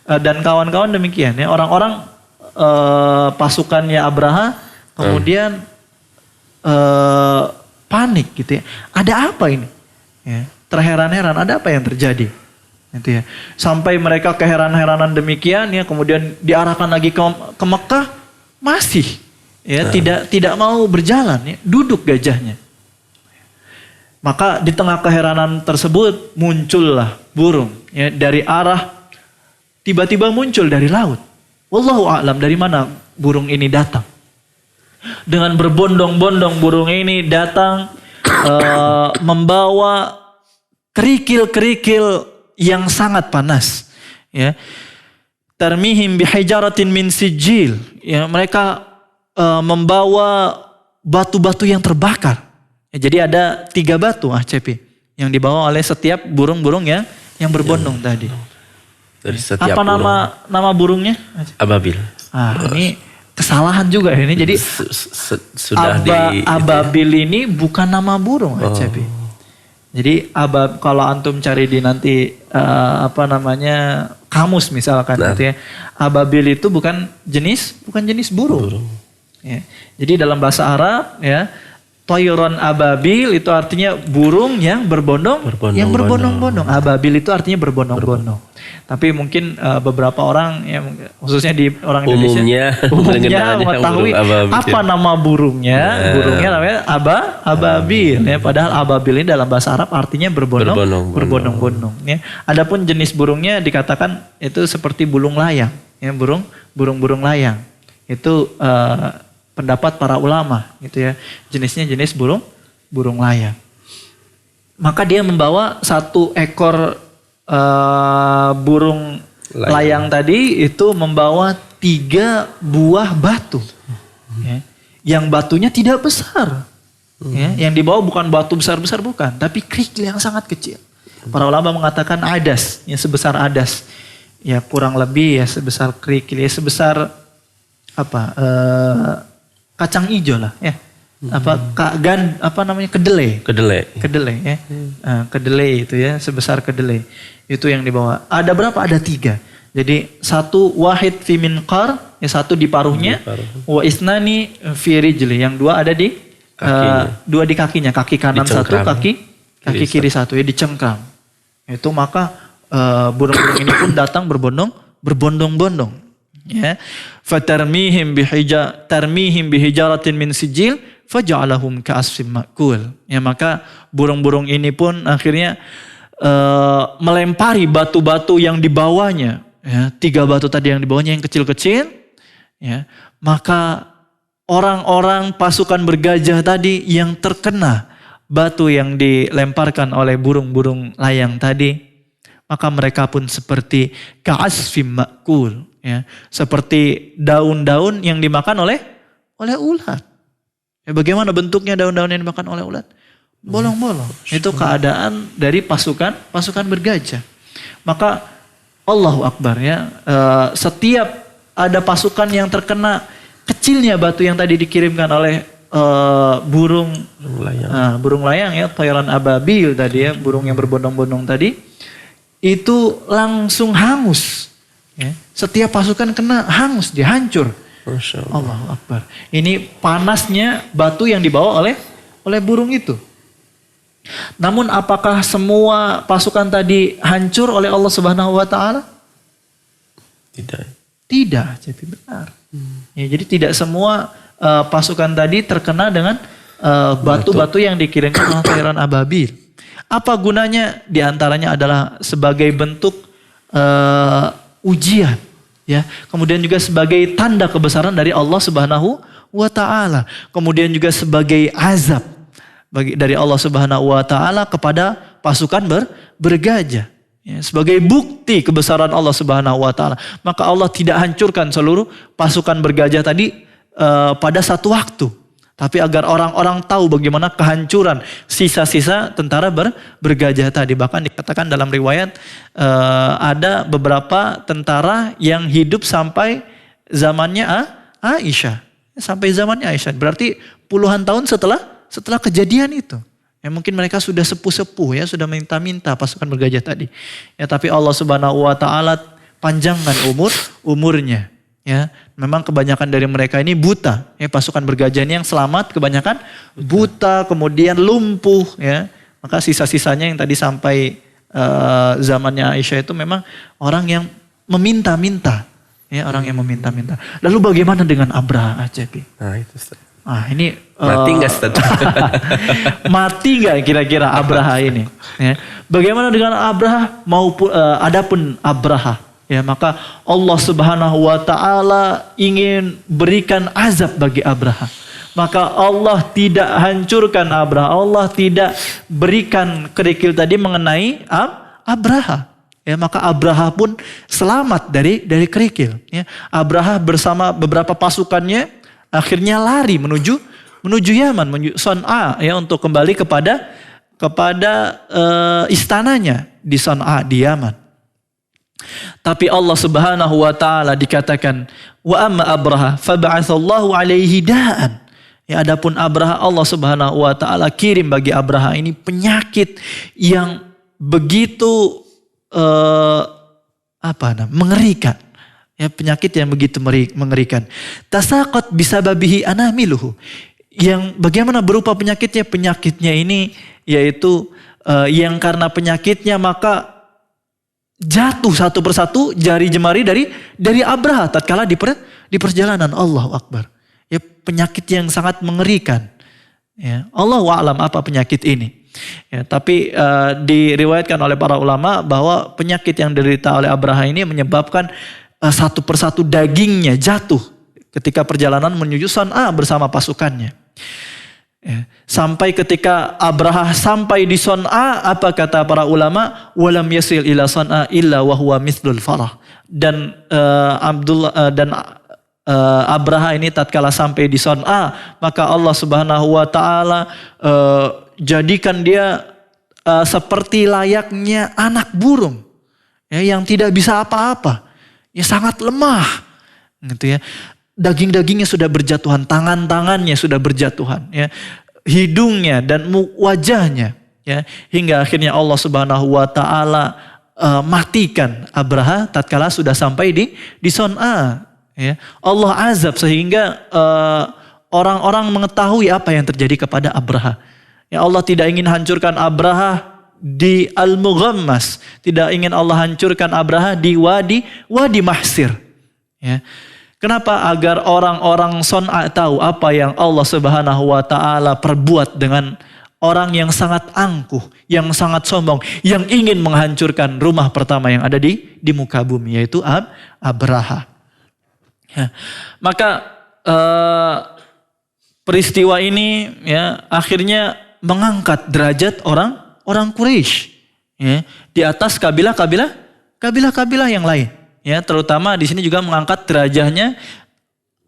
dan kawan-kawan demikian ya. Orang-orang pasukannya Abraha kemudian panik gitu ya. Ada apa ini? Ya, terheran-heran, ada apa yang terjadi? Gitu ya. Sampai mereka keheran-heranan demikian ya, kemudian diarahkan lagi ke Mekah, masih ya tidak mau berjalan ya, duduk gajahnya. Maka di tengah keheranan tersebut muncullah burung ya, dari arah tiba-tiba muncul dari laut. Wallahu a'lam dari mana burung ini datang. Dengan berbondong-bondong burung ini datang membawa kerikil-kerikil yang sangat panas. Ya. Tarmihim bihijaratin min sijil. Ya, mereka membawa batu-batu yang terbakar. Ya, jadi ada 3 batu Cepi yang dibawa oleh setiap burung-burung yang berbondong tadi. Dari setiap Apa nama burungnya? Ababil. Ini kesalahan juga ini. Jadi Sudah ababil ini bukan nama burung Cepi. Jadi kalau antum cari di nanti kamus misalkan gitu ya. Ababil itu bukan jenis burung. Ya. Jadi dalam bahasa Arab ya, toyron ababil itu artinya burung yang berbondong-bondong. Ababil itu artinya berbondong-bondong. Tapi mungkin beberapa orang ya, khususnya di orang Indonesia umumnya mengetahui apa nama burungnya. Burungnya namanya ababil ya. Padahal ababil ini dalam bahasa Arab artinya berbondong-bondong ya. Adapun jenis burungnya dikatakan itu seperti burung layang ya, burung layang. Itu pendapat para ulama gitu ya. Jenisnya jenis burung layang. Maka dia membawa 1 ekor burung layang tadi itu membawa 3 buah batu. Ya. Yang batunya tidak besar. Ya. Yang dibawa bukan batu besar-besar bukan. Tapi kerikil yang sangat kecil. Para ulama mengatakan adas. Ya, sebesar adas. Ya kurang lebih ya sebesar kerikil. Ya sebesar kacang hijau lah ya. Kedelai ya. Kedelai itu ya, sebesar kedelai. Itu yang dibawa. Ada berapa? Ada 3. Jadi 1 wahid fi minqar, ya 1 di paruhnya. Wa isnani fi rijli, yang 2 ada di 2 di kakinya, kaki kanan 1, kaki kiri 1 ya, dicengkram. Itu maka burung-burung ini pun datang berbondong-bondong. Ya. Fatarmihim bihijaratin min sijil faja'alahum ka'asfim ma'kul. Ya, maka burung-burung ini pun akhirnya melempari batu-batu yang dibawanya. Ya, 3 batu tadi yang dibawanya yang kecil-kecil. Ya, maka orang-orang pasukan bergajah tadi yang terkena batu yang dilemparkan oleh burung-burung layang tadi, maka mereka pun seperti ka'asfim ma'kul. Ya, seperti daun-daun yang dimakan oleh ulat. Ya, bagaimana bentuknya daun-daun yang dimakan oleh ulat? Bolong-bolong. Itu keadaan dari pasukan bergajah. Maka Allahu Akbar ya. Setiap ada pasukan yang terkena kecilnya batu yang tadi dikirimkan oleh burung layang ya, toyran ababil tadi ya, burung yang berbondong-bondong tadi, itu langsung hangus. Ya. Setiap pasukan kena hangus, dia hancur. Allahu Akbar. Ini panasnya batu yang dibawa oleh burung itu. Namun apakah semua pasukan tadi hancur oleh Allah Subhanahu wa taala? Tidak, jadi benar. Ya, jadi tidak semua pasukan tadi terkena dengan batu-batu yang dikirimkan oleh toyran ababil. Apa gunanya? Di antaranya adalah sebagai bentuk ujian, ya. Kemudian juga sebagai tanda kebesaran dari Allah Subhanahu wa taala. Kemudian juga sebagai azab dari Allah Subhanahu wa taala kepada pasukan bergajah. Ya, sebagai bukti kebesaran Allah Subhanahu wa taala. Maka Allah tidak hancurkan seluruh pasukan bergajah tadi pada satu waktu. Tapi agar orang-orang tahu bagaimana kehancuran sisa-sisa tentara bergajah tadi. Bahkan dikatakan dalam riwayat ada beberapa tentara yang hidup sampai zamannya Aisyah. sampai zamannya Aisyah. Berarti puluhan tahun setelah kejadian itu. Ya mungkin mereka sudah sepuh-sepuh ya, sudah minta-minta pasukan bergajah tadi. Ya tapi Allah Subhanahu wa taala panjangkan umurnya. Ya, memang kebanyakan dari mereka ini buta. Ya, pasukan bergajah ini yang selamat kebanyakan buta, kemudian lumpuh ya. Maka sisa-sisanya yang tadi sampai zamannya Aisyah itu memang orang yang meminta-minta. Ya, orang yang meminta-minta. Lalu bagaimana dengan Abraha, Cepi? Nah itu Ustaz. Ini Mati nggak Ustaz? mati nggak kira-kira Abraha ini? Ya. Bagaimana dengan Abraha maupun adapun Abraha? Ya, maka Allah Subhanahu wa taala ingin berikan azab bagi Abraha. Maka Allah tidak hancurkan Abraha. Allah tidak berikan kerikil tadi mengenai Abraha. Ya, maka Abraha pun selamat dari kerikil. Ya. Abraha bersama beberapa pasukannya akhirnya lari menuju Yaman, menuju Son'a ya untuk kembali kepada istananya di Son'a di Yaman. Tapi Allah Subhanahu wa taala dikatakan wa amma Abraha fab'atsallahu alaihi da'an. Ya, adapun Abraha, Allah Subhanahu wa taala kirim bagi Abraha ini penyakit yang begitu mengerikan. Ya, penyakit yang begitu mengerikan. Tasaqat bisababihi anamiluhu. Yang bagaimana berupa penyakitnya? Penyakitnya ini yaitu yang karena penyakitnya maka jatuh satu persatu jari jemari dari Abraha tatkala di perjalanan. Allahu Akbar. Ya, penyakit yang sangat mengerikan. Ya, Allahu a'lam apa penyakit ini. Ya, tapi diriwayatkan oleh para ulama bahwa penyakit yang diderita oleh Abraha ini menyebabkan satu persatu dagingnya jatuh ketika perjalanan menuju Son'a bersama pasukannya. Ya. Sampai ketika Abraha sampai di Son'a, apa kata para ulama? Walam yasil ila Son'a illa wa huwa mithlul farah. Dan Abraha ini tatkala sampai di Son'a, maka Allah Subhanahu wa taala jadikan dia seperti layaknya anak burung ya, yang tidak bisa apa-apa. Ya, sangat lemah. Gitu ya. Daging-dagingnya sudah berjatuhan, tangan-tangannya sudah berjatuhan, ya, hidungnya dan wajahnya, ya, hingga akhirnya Allah Subhanahu wa taala matikan Abraha tatkala sudah sampai di Son'a, ya. Allah azab sehingga orang-orang mengetahui apa yang terjadi kepada Abraha. Ya, Allah tidak ingin hancurkan Abraha di Al-Mughammas, tidak ingin Allah hancurkan Abraha di Wadi Mahsir, ya. Kenapa? Agar orang-orang Son'a tahu apa yang Allah Subhanahu wa taala perbuat dengan orang yang sangat angkuh, yang sangat sombong, yang ingin menghancurkan rumah pertama yang ada di muka bumi, yaitu Abraha. Ya. Maka peristiwa ini ya akhirnya mengangkat derajat orang Quraisy, ya, di atas kabilah yang lain. Ya, terutama di sini juga mengangkat derajatnya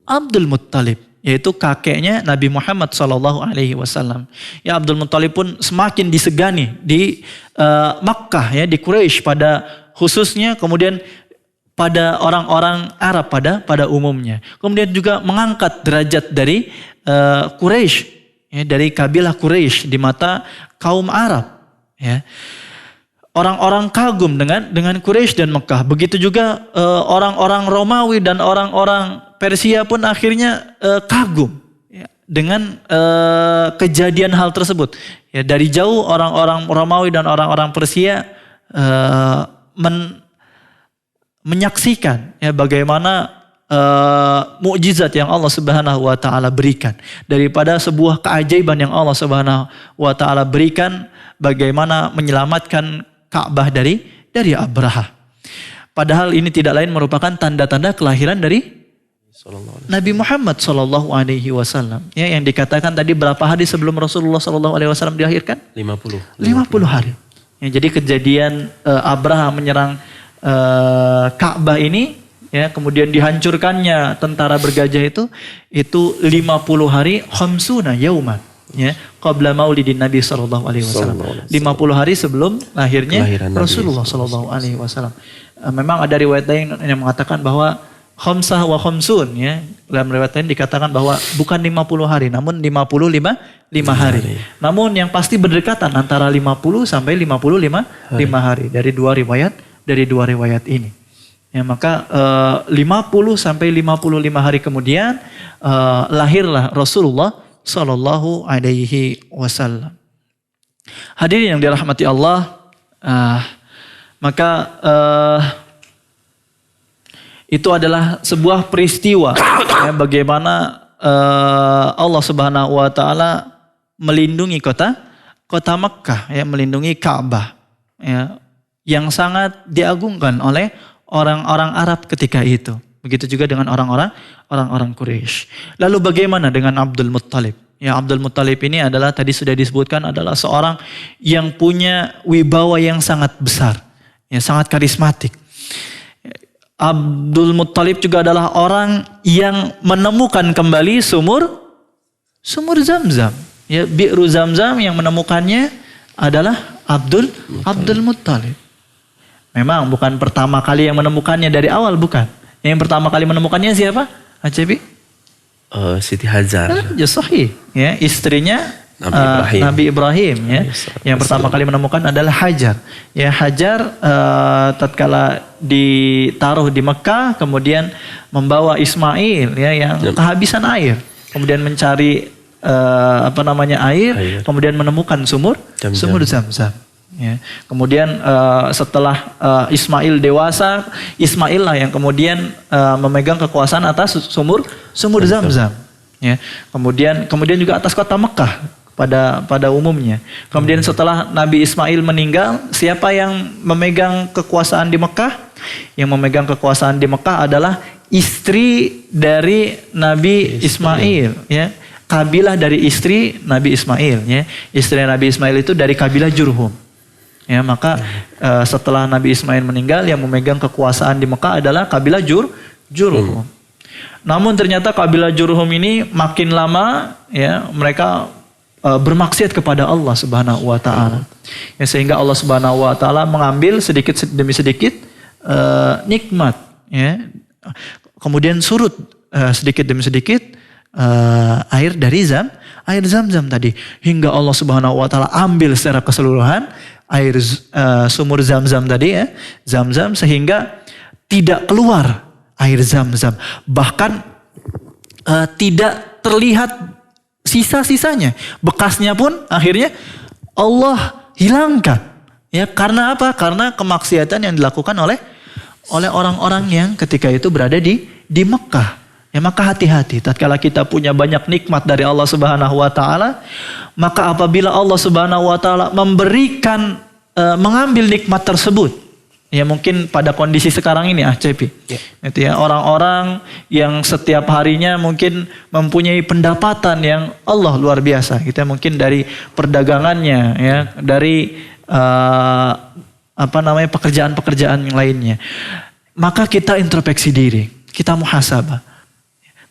Abdul Muttalib, yaitu kakeknya Nabi Muhammad SAW. Ya, Abdul Muttalib pun semakin disegani di Makkah, ya, di Quraisy pada khususnya, kemudian pada orang-orang Arab pada umumnya. Kemudian juga mengangkat derajat dari Quraisy, ya, dari kabilah Quraisy di mata kaum Arab, ya. Orang-orang kagum dengan Quraisy dan Mekah. Begitu juga orang-orang Romawi dan orang-orang Persia pun akhirnya kagum, ya, dengan kejadian hal tersebut. Ya, dari jauh orang-orang Romawi dan orang-orang Persia menyaksikan, ya, bagaimana mukjizat yang Allah Subhanahu wa taala berikan, daripada sebuah keajaiban yang Allah Subhanahu wa taala berikan, bagaimana menyelamatkan Ka'bah dari Abraha. Padahal ini tidak lain merupakan tanda-tanda kelahiran dari Nabi Muhammad SAW. Ya, yang dikatakan tadi berapa hari sebelum Rasulullah SAW dilahirkan? 50 hari. Ya, jadi kejadian Abraha menyerang Ka'bah ini, ya, kemudian dihancurkannya tentara bergajah itu 50 hari, khamsuna yauman. Ya, qabla maulidin Nabi SAW. 50 hari sebelum lahirnya Rasulullah SAW. Memang ada riwayat lain yang mengatakan bahwa khamsah wa khamsun, ya, Dalam riwayat lain dikatakan bahwa bukan 50 hari, namun 55 hari. Namun yang pasti berdekatan antara 50 sampai 55 hari dari dua riwayat ini. Ya, maka 50 sampai 55 hari kemudian lahirlah Rasulullah Sallallahu Alaihi Wasallam. Hadirin yang dirahmati Allah, maka itu adalah sebuah peristiwa ya, bagaimana Allah Subhanahu Wa Taala melindungi kota Mekkah, ya, melindungi Ka'bah, ya, yang sangat diagungkan oleh orang-orang Arab ketika itu. Begitu juga dengan orang-orang Quraisy. Lalu bagaimana dengan Abdul Muttalib? Ya, Abdul Muttalib ini adalah tadi sudah disebutkan adalah seorang yang punya wibawa yang sangat besar, ya, sangat karismatik. Abdul Muttalib juga adalah orang yang menemukan kembali sumur Zamzam. Ya, Bi'ru Zamzam yang menemukannya adalah Abdul Muttalib. Memang bukan pertama kali yang menemukannya dari awal, bukan. Yang pertama kali menemukannya siapa? Acebi? Siti Hajar. Ya, sahih. Ya, istrinya Nabi Ibrahim, ya. Yang pertama kali menemukan adalah Hajar. Ya, Hajar tatkala ditaruh di Mekah, kemudian membawa Ismail, ya, yang kehabisan air, kemudian mencari air, kemudian menemukan sumur Zamzam. Ya. Kemudian setelah Ismail dewasa, Ismail lah yang kemudian memegang kekuasaan atas sumur Zamzam. Ya. Kemudian juga atas kota Mekah pada umumnya. Kemudian setelah Nabi Ismail meninggal, siapa yang memegang kekuasaan di Mekah? Yang memegang kekuasaan di Mekah adalah istri dari Nabi Ismail, ya. Kabilah dari istri Nabi Ismail, ya. Istri Nabi Ismail itu dari kabilah Jurhum. Ya, maka setelah Nabi Ismail meninggal, yang memegang kekuasaan di Mekah adalah kabilah Jurhum. Namun ternyata kabilah Jurhum ini makin lama, ya, mereka bermaksiat kepada Allah Subhanahu Wa Taala. Ya, sehingga Allah Subhanahu Wa Taala mengambil sedikit demi sedikit nikmat, ya. Kemudian surut sedikit demi sedikit air dari air Zamzam tadi, hingga Allah Subhanahu Wa Taala ambil secara keseluruhan air sumur Zamzam tadi, ya, Zamzam, sehingga tidak keluar air Zamzam, bahkan tidak terlihat sisa-sisanya, bekasnya pun akhirnya Allah hilangkan. Ya, karena apa? Karena kemaksiatan yang dilakukan oleh orang-orang yang ketika itu berada di Mekah. Ya, maka hati-hati tatkala kita punya banyak nikmat dari Allah Subhanahu Wa Taala, maka apabila Allah Subhanahu Wa Taala memberikan mengambil nikmat tersebut, ya, mungkin pada kondisi sekarang ini Cepi, itu ya, orang-orang yang setiap harinya mungkin mempunyai pendapatan yang Allah luar biasa, gitu ya, mungkin dari perdagangannya, ya, dari pekerjaan-pekerjaan yang lainnya. Maka kita introspeksi diri, kita muhasabah.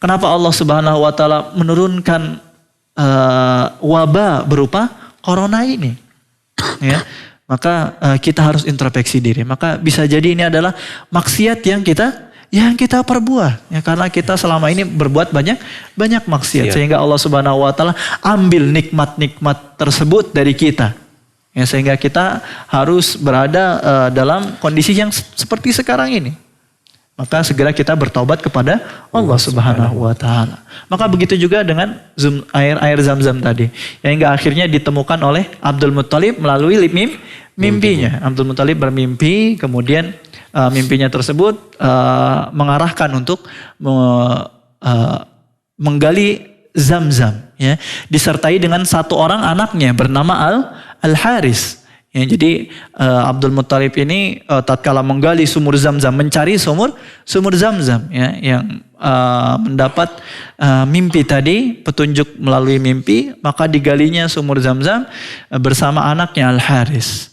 Kenapa Allah Subhanahu Wa Taala menurunkan wabah berupa corona ini? Ya. Maka kita harus introspeksi diri. Maka bisa jadi ini adalah maksiat yang kita perbuat, ya, karena kita selama ini berbuat banyak maksiat, sehingga Allah Subhanahu Wa Taala ambil nikmat-nikmat tersebut dari kita, ya, sehingga kita harus berada dalam kondisi yang seperti sekarang ini. Maka segera kita bertaubat kepada Allah Subhanahu Wa Taala. Maka begitu juga dengan air Zamzam tadi, hingga akhirnya ditemukan oleh Abdul Muttalib melalui mimpinya. Abdul Muttalib bermimpi, kemudian mimpinya tersebut mengarahkan untuk menggali Zamzam, ya, disertai dengan satu orang anaknya bernama Al-Haris. Ya, jadi Abdul Muttalib ini tatkala menggali sumur Zamzam, mencari sumur Zamzam, ya, yang mendapat mimpi tadi, petunjuk melalui mimpi, maka digalinya sumur Zamzam bersama anaknya Al-Haris.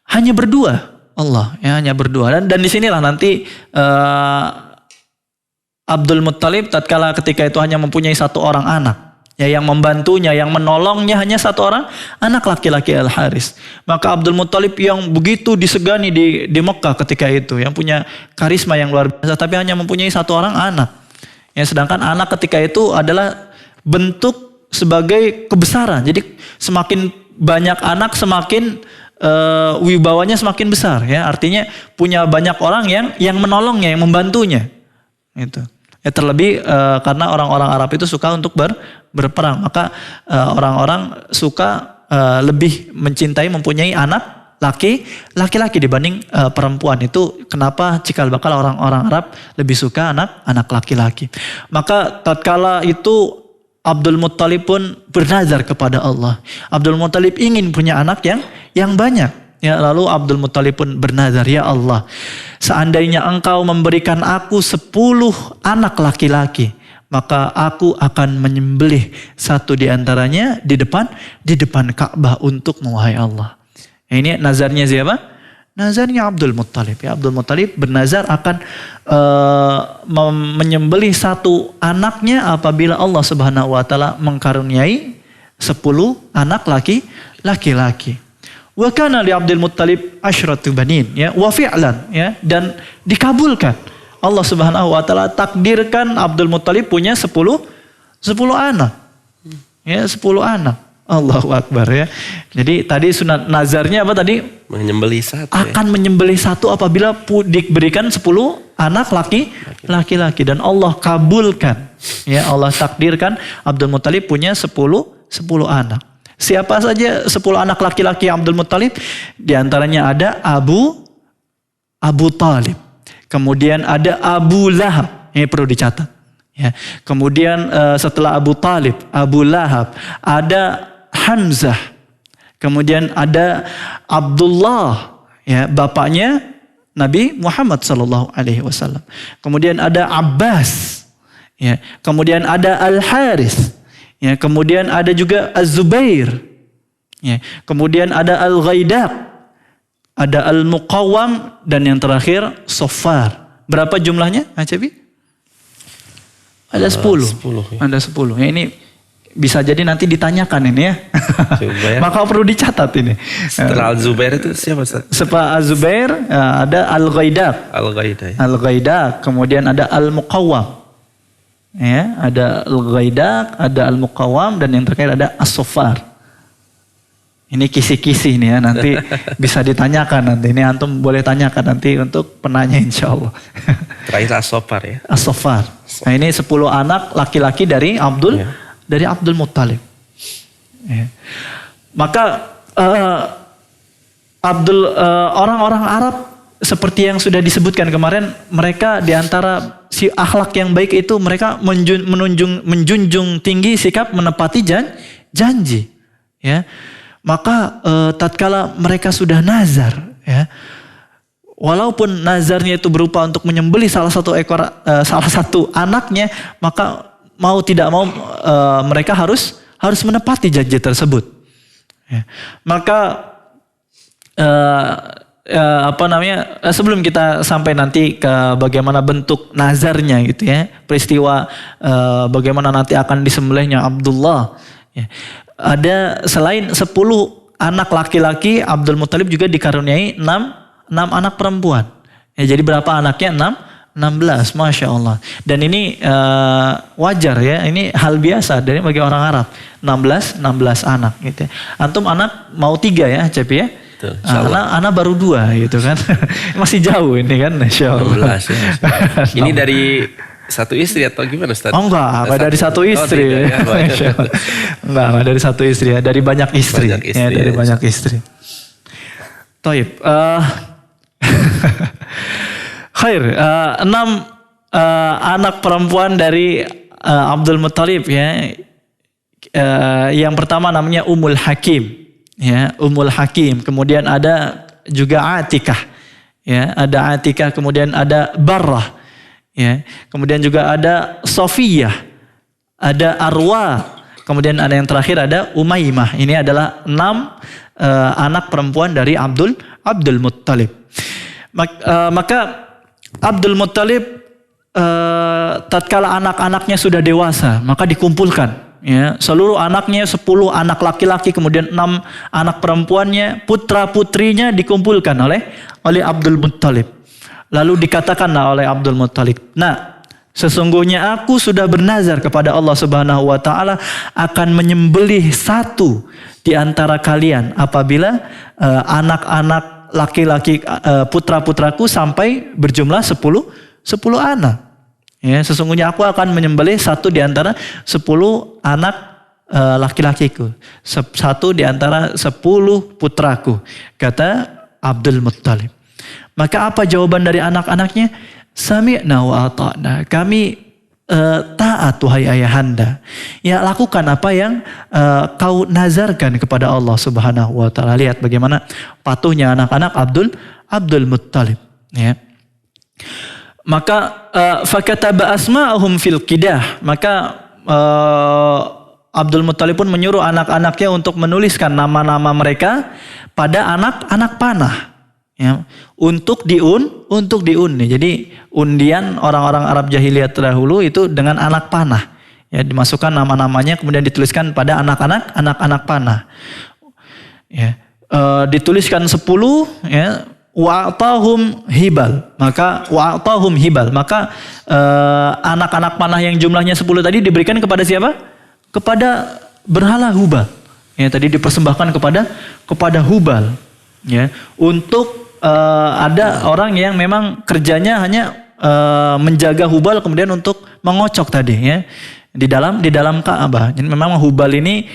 Hanya berdua Allah, ya, hanya berdua, dan disinilah nanti Abdul Muttalib tatkala ketika itu hanya mempunyai satu orang anak. Ya, yang membantunya, yang menolongnya hanya satu orang anak laki-laki Al-Haris. Maka Abdul Muttalib yang begitu disegani di Mekah ketika itu, yang punya karisma yang luar biasa, tapi hanya mempunyai satu orang anak. Ya, sedangkan anak ketika itu adalah bentuk sebagai kebesaran. Jadi semakin banyak anak semakin wibawanya semakin besar ya. Artinya punya banyak orang yang menolongnya, yang membantunya. Gitu. Ya, terlebih karena orang-orang Arab itu suka untuk berperang, maka orang-orang suka lebih mencintai mempunyai anak laki-laki dibanding perempuan. Itu kenapa cikal bakal orang-orang Arab lebih suka anak laki-laki. Maka tatkala itu Abdul Muttalib pun bernazar kepada Allah. Abdul Muttalib ingin punya anak yang banyak. Ya, lalu Abdul Muttalib pun bernazar, ya Allah, seandainya engkau memberikan aku 10 anak laki-laki, maka aku akan menyembelih satu di antaranya di depan Ka'bah untukmu, wahai Allah. Ya, ini nazarnya siapa? Nazarnya Abdul Muttalib. Ya, Abdul Muttalib bernazar akan menyembelih satu anaknya apabila Allah Subhanahu wa taala mengkaruniai 10 anak laki-laki. Wa kana li Abdul Muttalib asyratu banin, ya, wa fi'lan, ya, dan dikabulkan. Allah Subhanahu wa taala takdirkan Abdul Muttalib punya 10 anak. Ya, 10 anak. Allahu Akbar, ya. Jadi tadi sunat nazarnya apa tadi? Menyembelih satu. Akan menyembelih satu apabila diberikan 10 anak laki-laki, dan Allah kabulkan. Ya, Allah takdirkan Abdul Muttalib punya 10 anak. Siapa saja 10 anak laki-laki Abdul Muttalib? Di antaranya ada Abu Talib. Kemudian ada Abu Lahab. Ini perlu dicatat. Ya. Kemudian setelah Abu Talib, Abu Lahab, ada Hamzah. Kemudian ada Abdullah, ya, bapaknya Nabi Muhammad SAW. Kemudian ada Abbas. Ya. Kemudian ada Al-Harith. Ya, kemudian ada juga Az-Zubair. Ya, kemudian ada Al-Ghaidaq, ada Al-Muqawwam, dan yang terakhir Sofar. Berapa jumlahnya, Cepi? Ada 10. 10 ya. Ada 10. Ya, ini bisa jadi nanti ditanyakan ini ya. Zubair. Maka perlu dicatat ini. Setelah Al-Zubair itu siapa, Ustaz? Setelah Az-Zubair ada Al-Ghaidaq. Al-Ghaidaq. Al-Ghaidaq, kemudian ada Al-Muqawwam. Ya, ada Al-Ghaidaq, ada Al-Muqawwam, dan yang terakhir ada As-Sofar. Ini kisi-kisi nih ya, nanti bisa ditanyakan nanti. Ini antum boleh tanyakan nanti untuk penanya insya Allah. Terakhir As-Sofar ya. As-Sofar. Nah, ini 10 anak laki-laki dari Abdul Muttalib. Ya. Maka orang-orang Arab seperti yang sudah disebutkan kemarin, mereka diantara si akhlak yang baik itu mereka menjunjung tinggi sikap menepati janji. Ya, maka tatkala mereka sudah nazar, ya, walaupun nazarnya itu berupa untuk menyembelih salah satu anaknya, maka mau tidak mau mereka harus menepati janji tersebut. Ya. Maka sebelum kita sampai nanti ke bagaimana bentuk nazarnya gitu ya, peristiwa bagaimana nanti akan disembelihnya Abdullah, ya, ada selain 10 anak laki-laki, Abdul Muttalib juga dikaruniai 6 anak perempuan. Ya, jadi berapa anaknya? 16, Masya Allah. Dan ini wajar ya, ini hal biasa dari bagi orang Arab. 16 anak gitu ya. Antum anak mau 3 ya, Cepi ya? Anak baru 2 gitu kan. Masih jauh ini kan, Insya Allah. 12 ya. Ini dari satu istri atau gimana, Ustaz? Oh enggak dari satu istri. Oh, tidak, ya. Enggak dari satu istri ya, dari banyak istri. Ya, dari banyak istri. Taib. Khair, 6 anak perempuan dari Abdul Muttalib ya. Yang pertama namanya Ummul Hakim. Ya, Ummul Hakim, kemudian ada juga Atikah, ya, ada Atikah, kemudian ada Barrah, ya, kemudian juga ada Sofiyah, ada Arwa, kemudian ada yang terakhir ada Umaymah. Ini adalah 6 anak perempuan dari Abdul Muttalib. Maka Abdul Muttalib tatkala anak-anaknya sudah dewasa, maka dikumpulkan. Ya, seluruh anaknya 10 anak laki-laki, kemudian 6 anak perempuannya, putra-putrinya dikumpulkan oleh Abdul Muttalib. Lalu dikatakanlah oleh Abdul Muttalib, "Nah, Sesungguhnya aku sudah bernazar kepada Allah Subhanahu wa taala akan menyembelih satu di antara kalian apabila anak-anak laki-laki putra-putraku sampai berjumlah 10 anak. Ya, sesungguhnya aku akan menyembelih satu di antara 10 anak laki-lakiku. Satu di antara 10 putraku, kata Abdul Muttalib. Maka apa jawaban dari anak-anaknya? Sami'na wa ata'na. Kami taat wahai ayahanda. Ya, lakukan apa yang kau nazarkan kepada Allah Subhanahu wa taala. Lihat bagaimana patuhnya anak-anak Abdul Muttalib, ya. Maka fakataba asma'ahum fil qidah. Maka Abdul Muttalib pun menyuruh anak-anaknya untuk menuliskan nama-nama mereka pada anak-anak panah. Ya, untuk diun nih. Jadi undian orang-orang Arab jahiliyah terdahulu itu dengan anak panah. Ya, dimasukkan nama-namanya kemudian dituliskan pada anak-anak panah. Ya, dituliskan 10, ya, wa'atahum hibal. Maka anak-anak panah yang jumlahnya 10 tadi diberikan kepada siapa? Kepada berhala Hubal. Ya, tadi dipersembahkan kepada Hubal. Ya, untuk ada orang yang memang kerjanya hanya menjaga Hubal kemudian untuk mengocok tadi, ya, di dalam Ka'bah. Jadi memang Hubal ini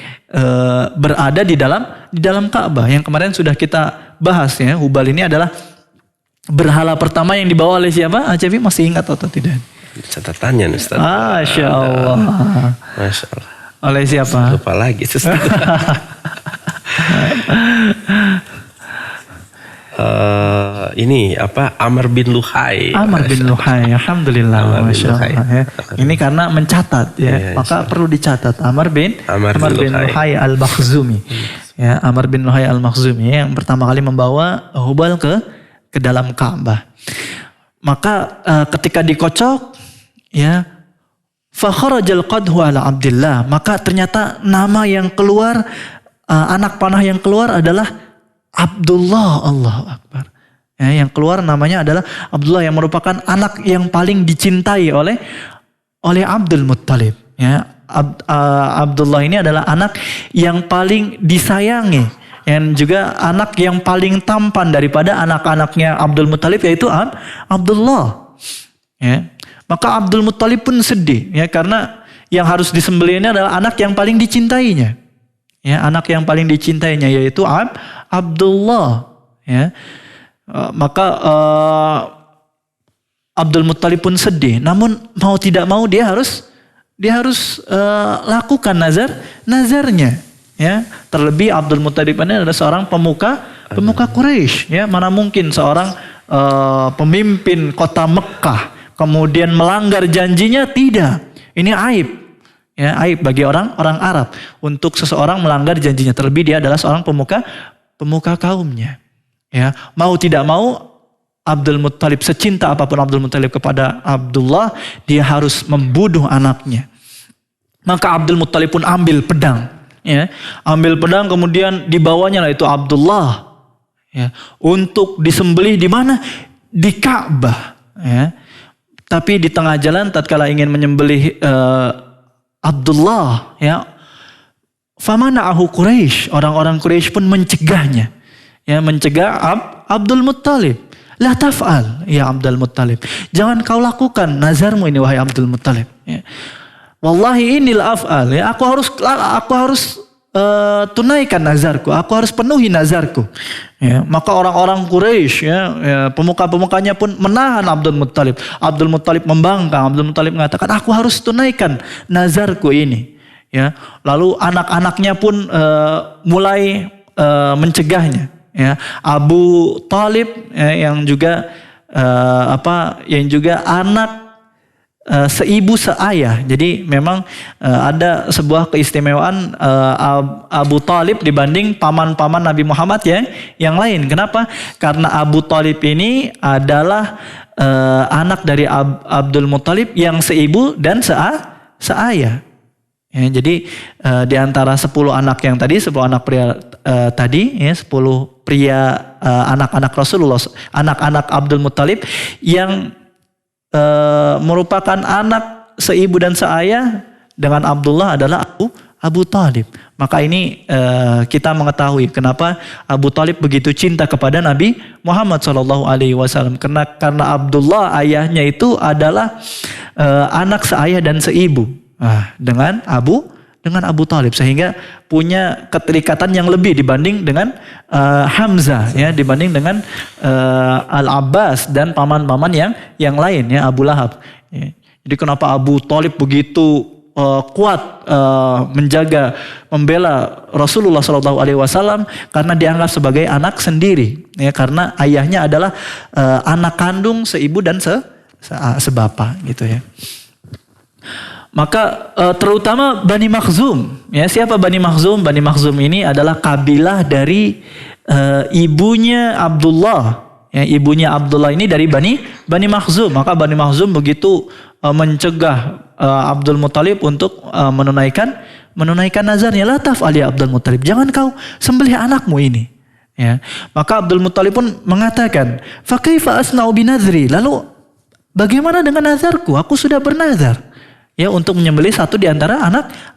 berada di dalam Ka'bah. Yang kemarin sudah kita bahas, ya. Hubal ini adalah berhala pertama yang dibawa oleh siapa? Cevi masih ingat atau tidak? Catatannya Ustaz. Masya Allah. Masya Allah. Oleh siapa? Lupa lagi Ustaz. Ini apa? Amr bin Luhai. Alhamdulillah, Masya Allah, ya. Ini karena mencatat, ya, maka perlu dicatat. Amr bin Luhai al-Makhzumi. Ya, Amr bin Luhai al-Makhzumi yang pertama kali membawa Hubal ke dalam Ka'bah. Maka ketika dikocok, ya, fakharajal qadhu ala Abdillah. Maka ternyata nama yang keluar, anak panah yang keluar adalah Abdullah. Allahu Akbar. Ya, yang keluar namanya adalah Abdullah, yang merupakan anak yang paling dicintai oleh Abdul Muttalib. Ya, Abdullah ini adalah anak yang paling disayangi, dan juga anak yang paling tampan daripada anak-anaknya Abdul Muttalib, yaitu Abdullah. Ya, maka Abdul Muttalib pun sedih, ya, karena yang harus disembelih ini adalah anak yang paling dicintainya. Ya, anak yang paling dicintainya yaitu Abdullah. Ya, maka Abdul Muttalib pun sedih. Namun mau tidak mau dia harus lakukan nazarnya. Ya, terlebih Abdul Muttalib ini adalah seorang pemuka Quraisy. Ya, mana mungkin seorang pemimpin kota Mekah kemudian melanggar janjinya? Tidak. Ini aib. Ya, aib bagi orang Arab untuk seseorang melanggar janjinya, terlebih dia adalah seorang pemuka kaumnya. Ya, mau tidak mau Abdul Muttalib, secinta apapun Abdul Muttalib kepada Abdullah, dia harus membunuh anaknya. Maka Abdul Muttalib pun ambil pedang, ya, kemudian dibawanya lah itu Abdullah, ya, untuk disembelih di mana? Di Ka'bah. Ya. Tapi di tengah jalan tatkala ingin menyembelih Abdullah, ya, famana'ahu Quraisy, orang-orang Quraisy pun mencegahnya, ya, mencegah Abdul Muttalib. La taf'al ya Abdul Muttalib, jangan kau lakukan nazarmu ini wahai Abdul Muttalib. Ya. Wallahi inil af'al, ya, aku harus tunaikan nazarku, aku harus penuhi nazarku. Ya, maka orang-orang Quraisy, ya, pemuka-pemukanya pun menahan Abdul Muttalib. Abdul Muttalib membangkang. Abdul Muttalib mengatakan, aku harus tunaikan nazarku ini. Ya, lalu anak-anaknya pun mulai mencegahnya. Ya, Abu Talib, ya, yang juga anak seibu seayah. Jadi memang ada sebuah keistimewaan Abu Talib dibanding paman-paman Nabi Muhammad yang lain. Kenapa? Karena Abu Talib ini adalah anak dari Abdul Muttalib yang seibu dan seayah. Ya, jadi di antara 10 anak yang tadi, 10 anak pria tadi, ya, 10 pria anak-anak Rasulullah, anak-anak Abdul Muttalib yang merupakan anak seibu dan seayah dengan Abdullah adalah Abu Talib. Maka ini kita mengetahui kenapa Abu Talib begitu cinta kepada Nabi Muhammad SAW. Karena Abdullah ayahnya itu adalah anak seayah dan seibu dengan Abu Talib, sehingga punya keterikatan yang lebih dibanding dengan Hamzah, ya, dibanding dengan Al-Abbas dan paman-paman yang lain, ya, Abu Lahab. Ya. Jadi kenapa Abu Talib begitu kuat menjaga, membela Rasulullah SAW, karena dianggap sebagai anak sendiri, ya, karena ayahnya adalah anak kandung seibu dan sebapa, gitu ya. Maka terutama Bani Makhzum, ya, siapa Bani Makhzum? Bani Makhzum ini adalah kabilah dari ibunya Abdullah, ya, ibunya Abdullah ini dari Bani Makhzum. Maka Bani Makhzum begitu mencegah Abdul Muttalib untuk menunaikan nazarnya. La taf'al ya Abdul Muttalib, jangan kau sembelih anakmu ini. Ya. Maka Abdul Muttalib pun mengatakan, fa kaifa asna'u binadri? Lalu bagaimana dengan nazarku? Aku sudah bernazar, ya, untuk menyembelih satu di antara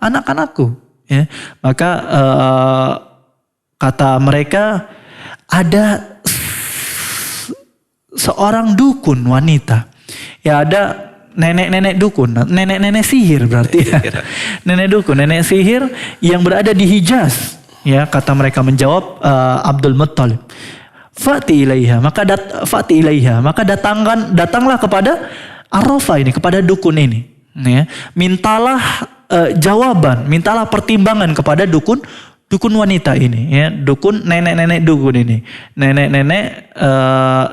anak-anakku. Ya. Maka kata mereka, ada seorang dukun wanita, ya, ada nenek-nenek dukun, nenek-nenek sihir berarti, ya. Nenek dukun, nenek sihir yang berada di Hijaz, ya, kata mereka. Menjawab Abdul Muttalib, fati ilaiha, maka datanglah kepada Arafah ini, kepada dukun ini, ya. Mintalah jawaban, mintalah pertimbangan kepada dukun wanita ini, ya, dukun, nenek-nenek dukun ini, nenek-nenek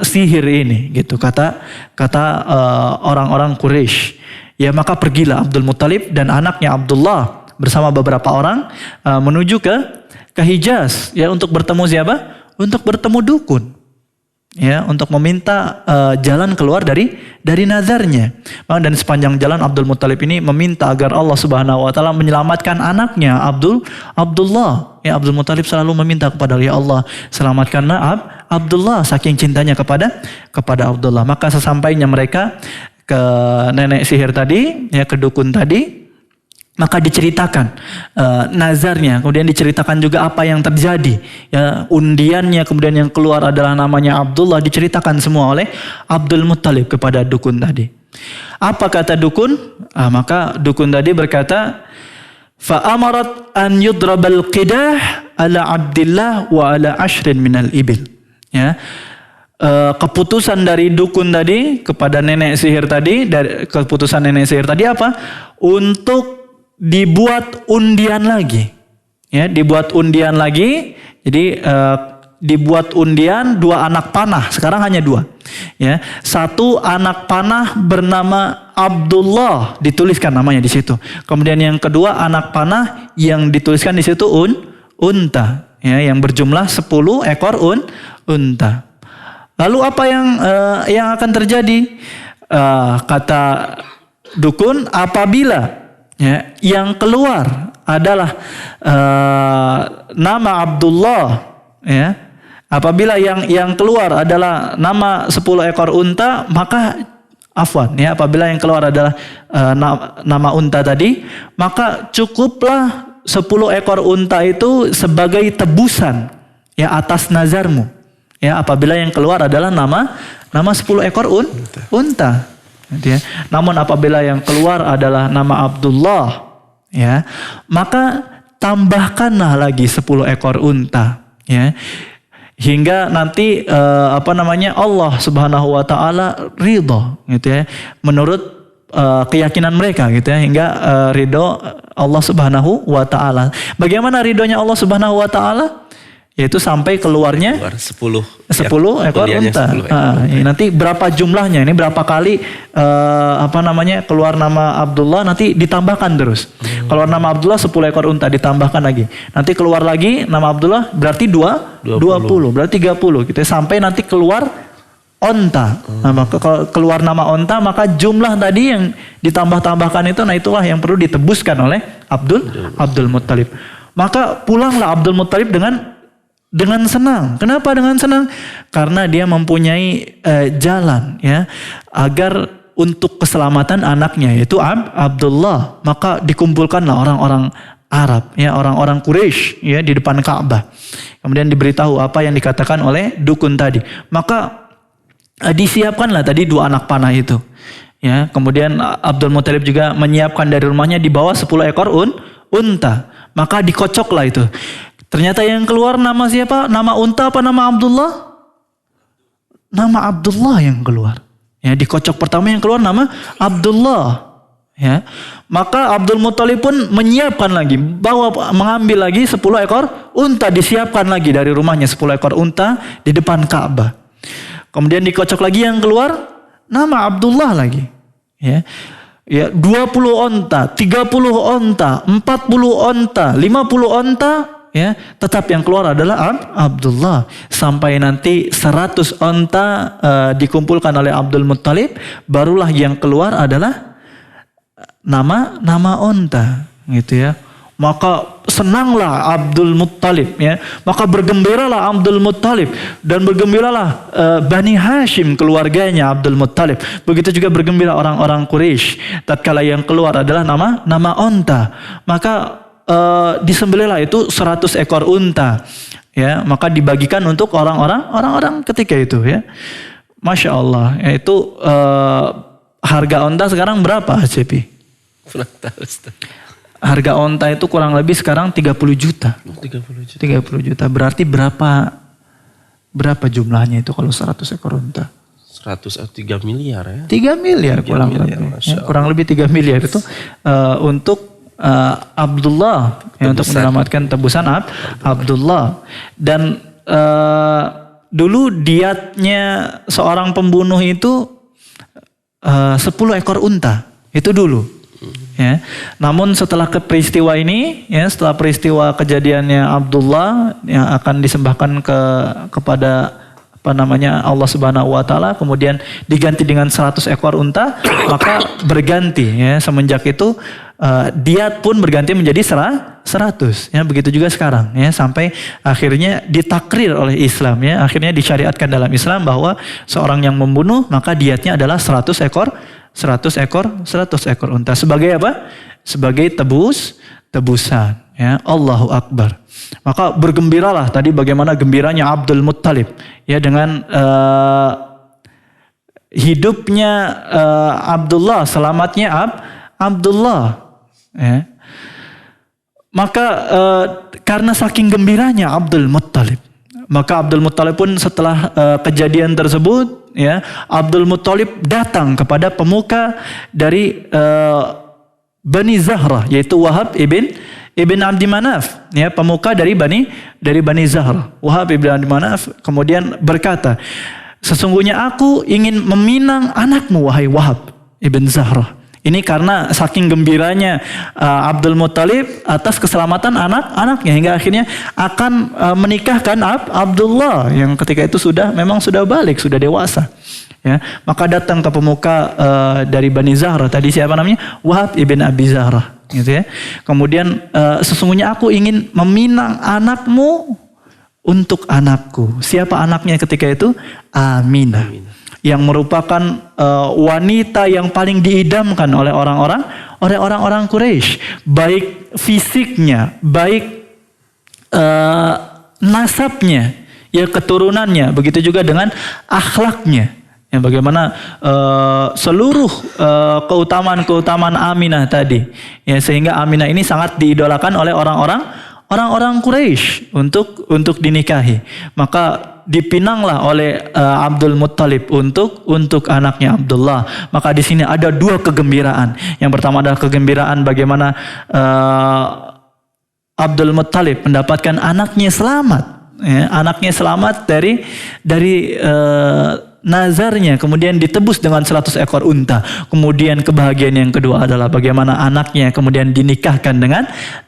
sihir ini, gitu kata orang-orang Quraisy. Ya, maka pergilah Abdul Muttalib dan anaknya Abdullah bersama beberapa orang menuju ke Hijaz, ya, untuk bertemu siapa? Untuk bertemu dukun, ya, untuk meminta jalan keluar dari nazarnya. Dan sepanjang jalan Abdul Muttalib ini meminta agar Allah Subhanahu wa taala menyelamatkan anaknya Abdullah. Ya, Abdul Muttalib selalu meminta kepada Ya Allah, selamatkanlah Abdullah, saking cintanya kepada Abdullah. Maka sesampainya mereka ke nenek sihir tadi, ya, ke dukun tadi, maka diceritakan nazarnya, kemudian diceritakan juga apa yang terjadi, ya, undiannya, kemudian yang keluar adalah namanya Abdullah, diceritakan semua oleh Abdul Muttalib kepada dukun tadi. Apa kata dukun? Maka dukun tadi berkata, fa amarat an yudrabal qidah ala Abdillah wa ala ashrin minal ibil. Ya. Keputusan dari dukun tadi kepada nenek sihir tadi, keputusan nenek sihir tadi apa? Untuk dibuat undian lagi, ya, dibuat undian lagi. Jadi dibuat undian 2 anak panah, sekarang hanya 2, ya. 1 anak panah bernama Abdullah, dituliskan namanya di situ. Kemudian yang kedua anak panah yang dituliskan di situ unta, ya, yang berjumlah 10 ekor unta. Lalu apa yang akan terjadi? Kata dukun, apabila, ya, yang keluar adalah nama Abdullah, ya, apabila yang keluar adalah nama 10 ekor unta, maka ya, apabila yang keluar adalah nama unta tadi, maka cukuplah 10 ekor unta itu sebagai tebusan, ya, atas nazarmu. Ya, apabila yang keluar adalah nama 10 ekor unta. Ya. Namun apabila yang keluar adalah nama Abdullah, ya, maka tambahkanlah lagi 10 ekor unta, ya, hingga nanti Allah Subhanahu wa taala ridho, gitu ya, menurut keyakinan mereka, gitu ya, hingga ridho Allah Subhanahu wa taala. Bagaimana ridhonya Allah Subhanahu wa taala? Yaitu sampai keluarnya 10 ekor unta. Nanti berapa jumlahnya? Ini berapa kali keluar nama Abdullah, nanti ditambahkan terus. Keluar nama Abdullah 10 ekor unta, ditambahkan lagi. Nanti keluar lagi nama Abdullah, berarti 20, berarti 30 gitu ya, sampai nanti keluar onta. Nah, maka kalau keluar nama onta, maka jumlah tadi yang ditambah-tambahkan itu, nah itulah yang perlu ditebuskan oleh Abdul Muttalib. Maka pulanglah Abdul Muttalib dengan senang. Kenapa dengan senang? Karena dia mempunyai jalan, ya, agar untuk keselamatan anaknya yaitu Abdullah. Maka dikumpulkanlah orang-orang Arab, ya, orang-orang Quraisy, ya, di depan Ka'bah. Kemudian diberitahu apa yang dikatakan oleh dukun tadi. Maka disiapkanlah tadi 2 anak panah itu. Ya, kemudian Abdul Muthalib juga menyiapkan dari rumahnya di bawah 10 ekor unta. Maka dikocoklah itu. Ternyata yang keluar nama siapa? Nama unta apa nama Abdullah? Nama Abdullah yang keluar. Ya, dikocok pertama yang keluar nama Abdullah. Ya, maka Abdul Muthalib pun menyiapkan lagi, mengambil lagi 10 ekor unta, disiapkan lagi dari rumahnya 10 ekor unta di depan Ka'bah. Kemudian dikocok lagi yang keluar nama Abdullah lagi. Ya, 20 onta, 30 onta, 40 onta, 50 onta, ya, tetap yang keluar adalah Abdullah. Sampai nanti 100 onta dikumpulkan oleh Abdul Muthalib, barulah yang keluar adalah nama onta, gitu ya. Maka senanglah Abdul Muthalib, ya. Maka bergembiralah Abdul Muthalib dan bergembiralah Bani Hashim, keluarganya Abdul Muthalib. Begitu juga bergembira orang-orang Quraisy tatkala yang keluar adalah nama onta. Maka disembelihlah itu 100 ekor unta, ya. Maka dibagikan untuk orang-orang ketika itu, ya. Masya Allah, yaitu harga onta sekarang berapa, CP? Harga onta itu kurang lebih sekarang 30 juta. 30 juta. Berarti berapa jumlahnya itu kalau 100 ekor unta? 3 miliar ya. 3 miliar kurang lebih. Ya, kurang lebih 3 miliar itu untuk Abdullah, ya, untuk menyelamatkan tebusan Abdullah. Dan dulu diatnya seorang pembunuh itu 10 ekor unta. Itu dulu. Ya, namun setelah peristiwa ini, ya, setelah peristiwa kejadiannya Abdullah yang akan disembahkan kepada Allah Subhanahu wa taala, kemudian diganti dengan 100 ekor unta, maka berganti, ya, semenjak itu diat pun berganti menjadi 100, ya, begitu juga sekarang, ya, sampai akhirnya ditakrir oleh Islam, ya, akhirnya disyariatkan dalam Islam bahwa seorang yang membunuh maka diatnya adalah 100 ekor unta. Sebagai apa? Sebagai tebusan, ya. Allahu Akbar. Maka bergembiralah tadi bagaimana gembiranya Abdul Muthalib, ya, dengan hidupnya Abdullah, selamatnya Abdullah, ya. Maka karena saking gembiranya Abdul Muthalib, maka Abdul Muthalib pun setelah kejadian tersebut, ya, Abdul Muthalib datang kepada pemuka dari Bani Zahrah, yaitu Wahab ibn Abdi Manaf, ya, pemuka dari Bani Zahrah. Wahab ibn Abdi Manaf kemudian berkata, sesungguhnya aku ingin meminang anakmu wahai Wahab ibn Zahrah. Ini karena saking gembiranya Abdul Muthalib atas keselamatan anak-anaknya, hingga akhirnya akan menikahkan Abdullah yang ketika itu memang sudah balik, sudah dewasa. Ya, maka datang ke pemuka dari Bani Zahrah tadi, siapa namanya? Wahab ibn Abi Zahrah, gitu ya. Kemudian sesungguhnya aku ingin meminang anakmu untuk anakku. Siapa anaknya ketika itu? Aminah. Yang merupakan wanita yang paling diidamkan oleh orang-orang Quraisy, baik fisiknya, baik nasabnya, ya, keturunannya, begitu juga dengan akhlaknya. Ya, bagaimana seluruh keutamaan Aminah tadi, ya, sehingga Aminah ini sangat diidolakan oleh orang-orang Quraisy untuk dinikahi. Maka dipinanglah oleh Abdul Muthalib untuk anaknya Abdullah. Maka di sini ada 2 kegembiraan. Yang pertama adalah kegembiraan bagaimana Abdul Muthalib mendapatkan anaknya selamat, ya, anaknya selamat dari nazarnya, kemudian ditebus dengan 100 ekor unta. Kemudian kebahagiaan yang kedua adalah bagaimana anaknya kemudian dinikahkan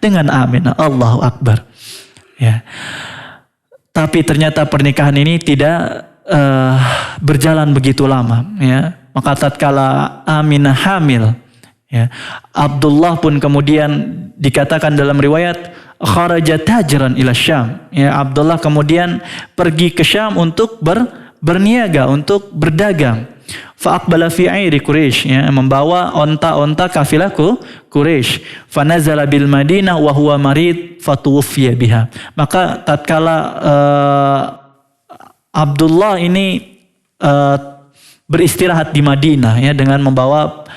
dengan Aminah. Allahu Akbar. Ya. Tapi ternyata pernikahan ini tidak berjalan begitu lama, ya. Maka tatkala Aminah hamil, ya, Abdullah pun kemudian dikatakan dalam riwayat kharaja tajran ila Syam. Ya, Abdullah kemudian pergi ke Syam untuk berniaga, untuk berdagang. Fa'aqbala fi airi Quraisy, ya, membawa onta-onta kafilah Quraisy. Fanazala bil Madinah wa huwa marid fatuwfiya biha. Maka tatkala Abdullah ini beristirahat di Madinah, ya, dengan membawa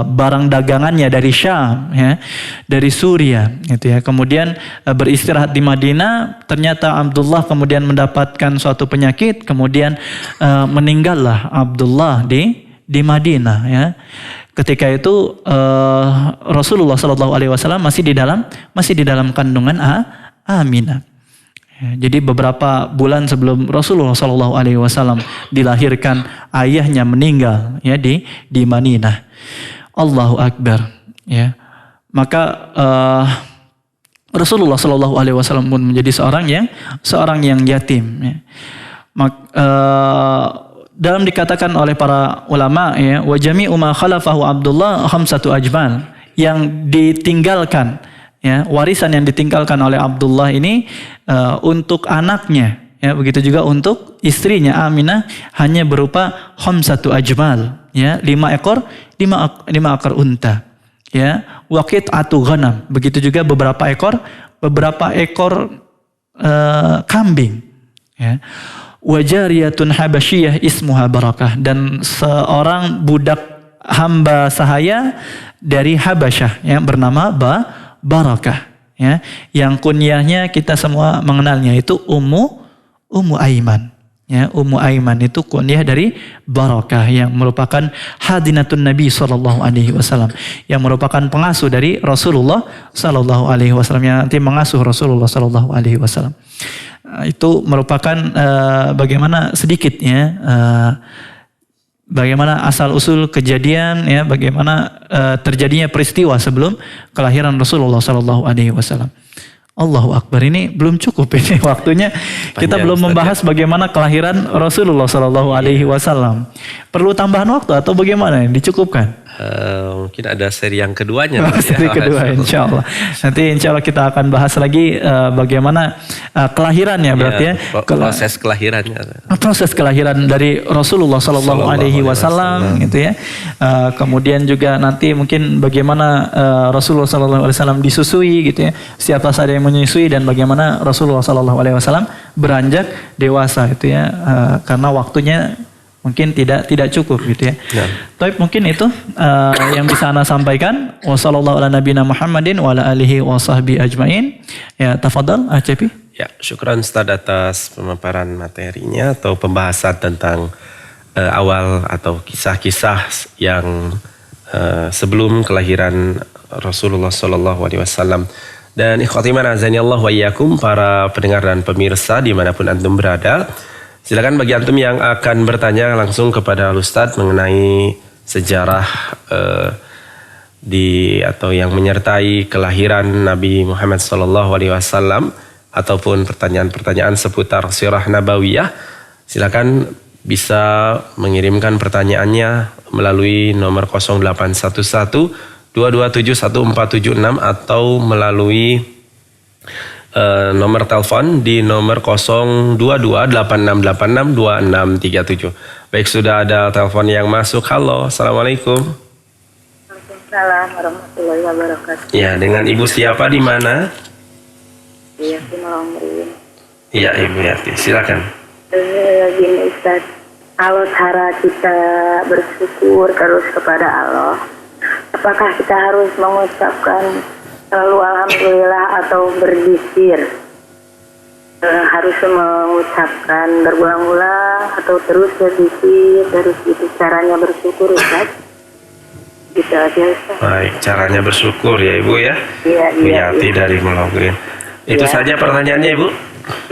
barang dagangannya dari Syam, ya, dari Suria, gitu ya. Kemudian beristirahat di Madinah, ternyata Abdullah kemudian mendapatkan suatu penyakit, kemudian meninggallah Abdullah di Madinah, ya. Ketika itu Rasulullah SAW masih di dalam kandungan Aminah. Jadi beberapa bulan sebelum Rasulullah SAW dilahirkan, ayahnya meninggal, ya, di Madinah. Allahu Akbar, ya. Maka Rasulullah SAW pun menjadi seorang yang yatim, ya. Dalam dikatakan oleh para ulama, ya, wa jami'u ma khalafahu Abdullah khamsatu ajmal, yang ditinggalkan, ya, warisan yang ditinggalkan oleh Abdullah ini untuk anaknya, ya, begitu juga untuk istrinya Aminah, hanya berupa khamsatu ajmal, ya, 5 ekor unta, ya, wa qit'atu ghanam, begitu juga beberapa ekor kambing, ya, wa jariyatun habasyiyah ismuha Barakah, dan seorang budak hamba sahaya dari Habasyah yang bernama Barakah, ya, yang kunyahnya kita semua mengenalnya, itu Ummu Aiman, ya. Ummu Aiman itu kunyah dari Barakah, yang merupakan hadinatun Nabi SAW, yang merupakan pengasuh dari Rasulullah SAW, yang nanti mengasuh Rasulullah SAW. Itu merupakan bagaimana sedikitnya bagaimana asal-usul kejadian, ya, bagaimana terjadinya peristiwa sebelum kelahiran Rasulullah SAW. Allahu Akbar, ini belum cukup ini waktunya. Kita belum membahas bagaimana kelahiran Rasulullah SAW. Perlu tambahan waktu atau bagaimana? Dicukupkan? Mungkin ada seri yang keduanya. Seri kedua, insya Allah. Nanti insya Allah kita akan bahas lagi bagaimana kelahirannya, berarti, ya. Proses kelahirannya. Proses kelahiran dari Rasulullah SAW, gitu, ya. Kemudian juga nanti mungkin bagaimana Rasulullah SAW disusui, gitu, ya. Siapa saja yang menyusui, dan bagaimana Rasulullah SAW beranjak dewasa, gitu, ya. Karena waktunya mungkin tidak cukup, gitu, ya. Tapi mungkin itu yang bisa Ana sampaikan. Wassallallahu ala nabiyina Muhammadin wa ala alihi wa sahbihi ajmain. Ya, tafadhal Cepi. Ya, syukran Ustaz atas pemaparan materinya atau pembahasan tentang awal atau kisah-kisah yang sebelum kelahiran Rasulullah SAW. Dan ikhwatiman azanillah wa iyyakum, para pendengar dan pemirsa dimanapun antum berada, silakan bagi antum yang akan bertanya langsung kepada Ustadz mengenai sejarah atau yang menyertai kelahiran Nabi Muhammad SAW, ataupun pertanyaan-pertanyaan seputar sirah nabawiyah, silakan bisa mengirimkan pertanyaannya melalui nomor 0811 227 1476 atau melalui nomor telepon di nomor 02286862637. Baik, sudah ada telepon yang masuk. Halo, assalamualaikum. Waalaikumsalam warahmatullahi wabarakatuh. Ya, dengan Ibu siapa, di mana? Iya, di Melongrin. Iya, Ibu Yati, silakan. Gini Ustaz, kalau cara kita bersyukur terus kepada Allah, apakah kita harus mengucapkan selalu alhamdulillah atau berzikir? Harus mengucapkan berulang-ulang atau terus berzikir, terus itu caranya bersyukur, Ustaz? Gitu aja, Ustaz. Baik, caranya bersyukur ya Ibu, ya. Iya, Yati dari Melongrin. Itu saja pertanyaannya, Ibu.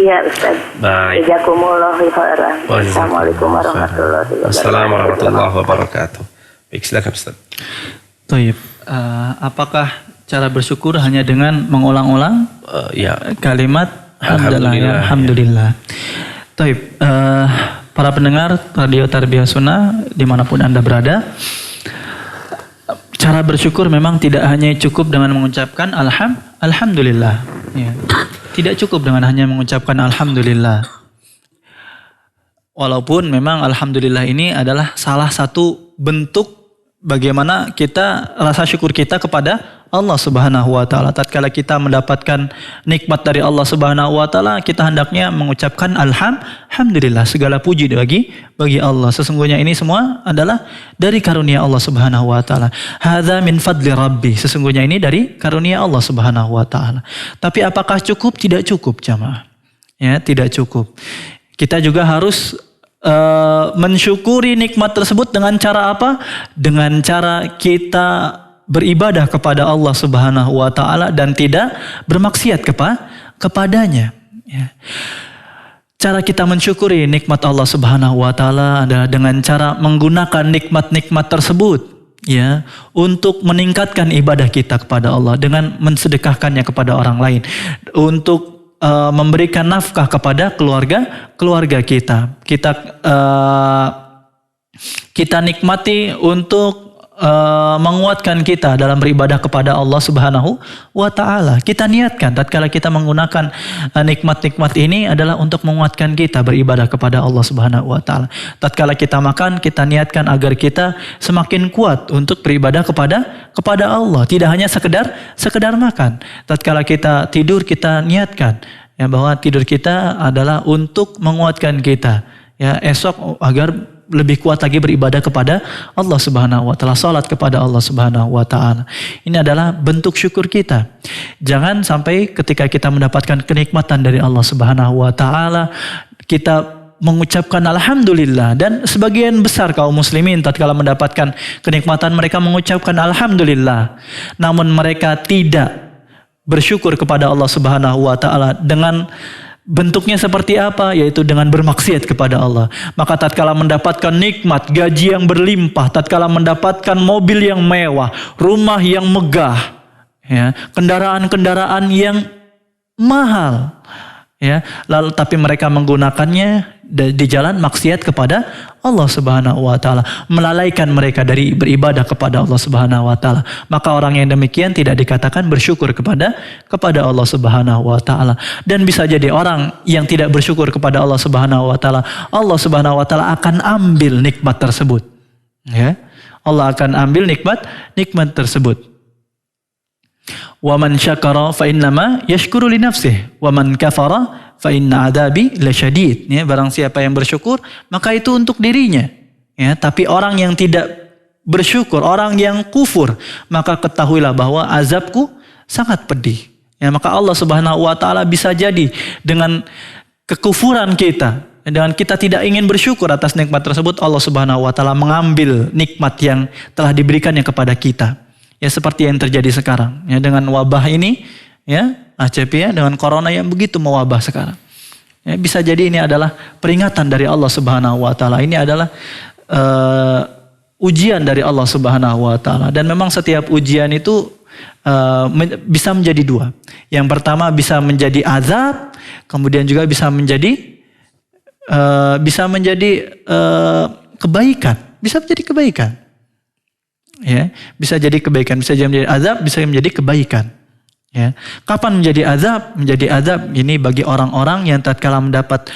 Iya, Ustaz. Baik. Jazakumullahu khairan. Assalamualaikum warahmatullahi wabarakatuh. Assalamualaikum warahmatullahi wabarakatuh. Baik, silakan Ustaz. Taib. Apakah cara bersyukur hanya dengan mengulang-ulang kalimat Alhamdulillah. Taib. Para pendengar Radio Tarbiyah Sunnah dimanapun Anda berada, cara bersyukur memang tidak hanya cukup dengan mengucapkan Alhamdulillah. Ya. Tidak cukup dengan hanya mengucapkan Alhamdulillah. Walaupun memang alhamdulillah ini adalah salah satu bentuk bagaimana kita rasa syukur kita kepada Allah Subhanahu wa taala. Tatkala kita mendapatkan nikmat dari Allah Subhanahu wa taala, kita hendaknya mengucapkan alhamdulillah, segala puji bagi Allah. Sesungguhnya ini semua adalah dari karunia Allah Subhanahu wa taala. Hadza min fadli rabbi. Sesungguhnya ini dari karunia Allah Subhanahu wa taala. Tapi apakah cukup? Tidak cukup, jamaah. Ya, tidak cukup. Kita juga harus mensyukuri nikmat tersebut dengan cara apa? Dengan cara kita beribadah kepada Allah Subhanahu wa taala dan tidak bermaksiat kepadanya. Ya. Cara kita mensyukuri nikmat Allah Subhanahu wa taala adalah dengan cara menggunakan nikmat-nikmat tersebut, ya, untuk meningkatkan ibadah kita kepada Allah dengan mensedekahkannya kepada orang lain, untuk memberikan nafkah kepada keluarga kita. Kita nikmati untuk menguatkan kita dalam beribadah kepada Allah Subhanahu wa taala. Kita niatkan tatkala kita menggunakan nikmat-nikmat ini adalah untuk menguatkan kita beribadah kepada Allah Subhanahu wa taala. Tatkala kita makan, kita niatkan agar kita semakin kuat untuk beribadah kepada Allah, tidak hanya sekedar makan. Tatkala kita tidur, kita niatkan ya bahwa tidur kita adalah untuk menguatkan kita ya esok agar lebih kuat lagi beribadah kepada Allah Subhanahu wa taala, salat kepada Allah Subhanahu wa taala. Ini adalah bentuk syukur kita. Jangan sampai ketika kita mendapatkan kenikmatan dari Allah Subhanahu wa taala kita mengucapkan alhamdulillah, dan sebagian besar kaum muslimin tatkala mendapatkan kenikmatan mereka mengucapkan alhamdulillah, namun mereka tidak bersyukur kepada Allah Subhanahu wa taala dengan bentuknya seperti apa? Yaitu dengan bermaksiat kepada Allah. Maka tatkala mendapatkan nikmat, gaji yang berlimpah, tatkala mendapatkan mobil yang mewah, rumah yang megah, ya, kendaraan-kendaraan yang mahal, ya, lalu tapi mereka menggunakannya di jalan maksiat kepada Allah Subhanahu wa taala, melalaikan mereka dari beribadah kepada Allah Subhanahu wa taala. Maka orang yang demikian tidak dikatakan bersyukur kepada Allah Subhanahu wa taala. Dan bisa jadi orang yang tidak bersyukur kepada Allah Subhanahu wa taala, Allah Subhanahu wa taala akan ambil nikmat tersebut. Ya. Allah akan ambil nikmat tersebut. Wa man syakara fa innama yashkuru li nafsihi wa man kafara fa inna adabi lasyadid. Ya, barang siapa yang bersyukur maka itu untuk dirinya. Ya, tapi orang yang tidak bersyukur, orang yang kufur, maka ketahuilah bahwa azabku sangat pedih. Ya, maka Allah Subhanahu wa taala bisa jadi dengan kekufuran kita, dengan kita tidak ingin bersyukur atas nikmat tersebut, Allah Subhanahu wa taala mengambil nikmat yang telah diberikannya kepada kita. Ya, seperti yang terjadi sekarang ya dengan wabah ini ya, HCP ya, dengan corona yang begitu mewabah sekarang. Ya, bisa jadi ini adalah peringatan dari Allah Subhanahu wa taala. Ini adalah ujian dari Allah Subhanahu wa taala, dan memang setiap ujian itu bisa menjadi dua. Yang pertama bisa menjadi azab, kemudian juga bisa menjadi kebaikan. Bisa menjadi kebaikan. Ya, bisa jadi kebaikan, bisa jadi menjadi azab, bisa menjadi kebaikan. Ya, kapan menjadi azab? Menjadi azab ini bagi orang-orang yang tatkala mendapat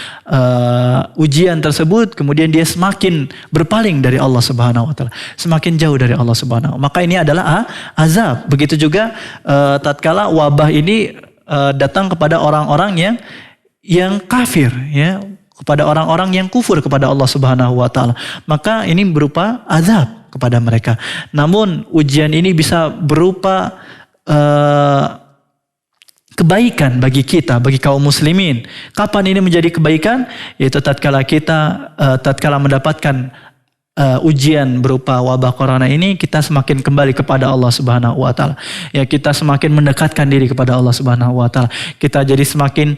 ujian tersebut, kemudian dia semakin berpaling dari Allah Subhanahu wa taala, semakin jauh dari Allah Subhanahu. Maka ini adalah azab. Begitu juga tatkala wabah ini datang kepada orang-orang yang kafir, ya, kepada orang-orang yang kufur kepada Allah Subhanahu wa taala. Maka ini berupa azab kepada mereka. Namun ujian ini bisa berupa kebaikan bagi kita, bagi kaum muslimin. Kapan ini menjadi kebaikan? Yaitu tatkala kita mendapatkan ujian berupa wabah corona ini, kita semakin kembali kepada Allah Subhanahu wa taala. Ya, kita semakin mendekatkan diri kepada Allah Subhanahu wa taala. Kita jadi semakin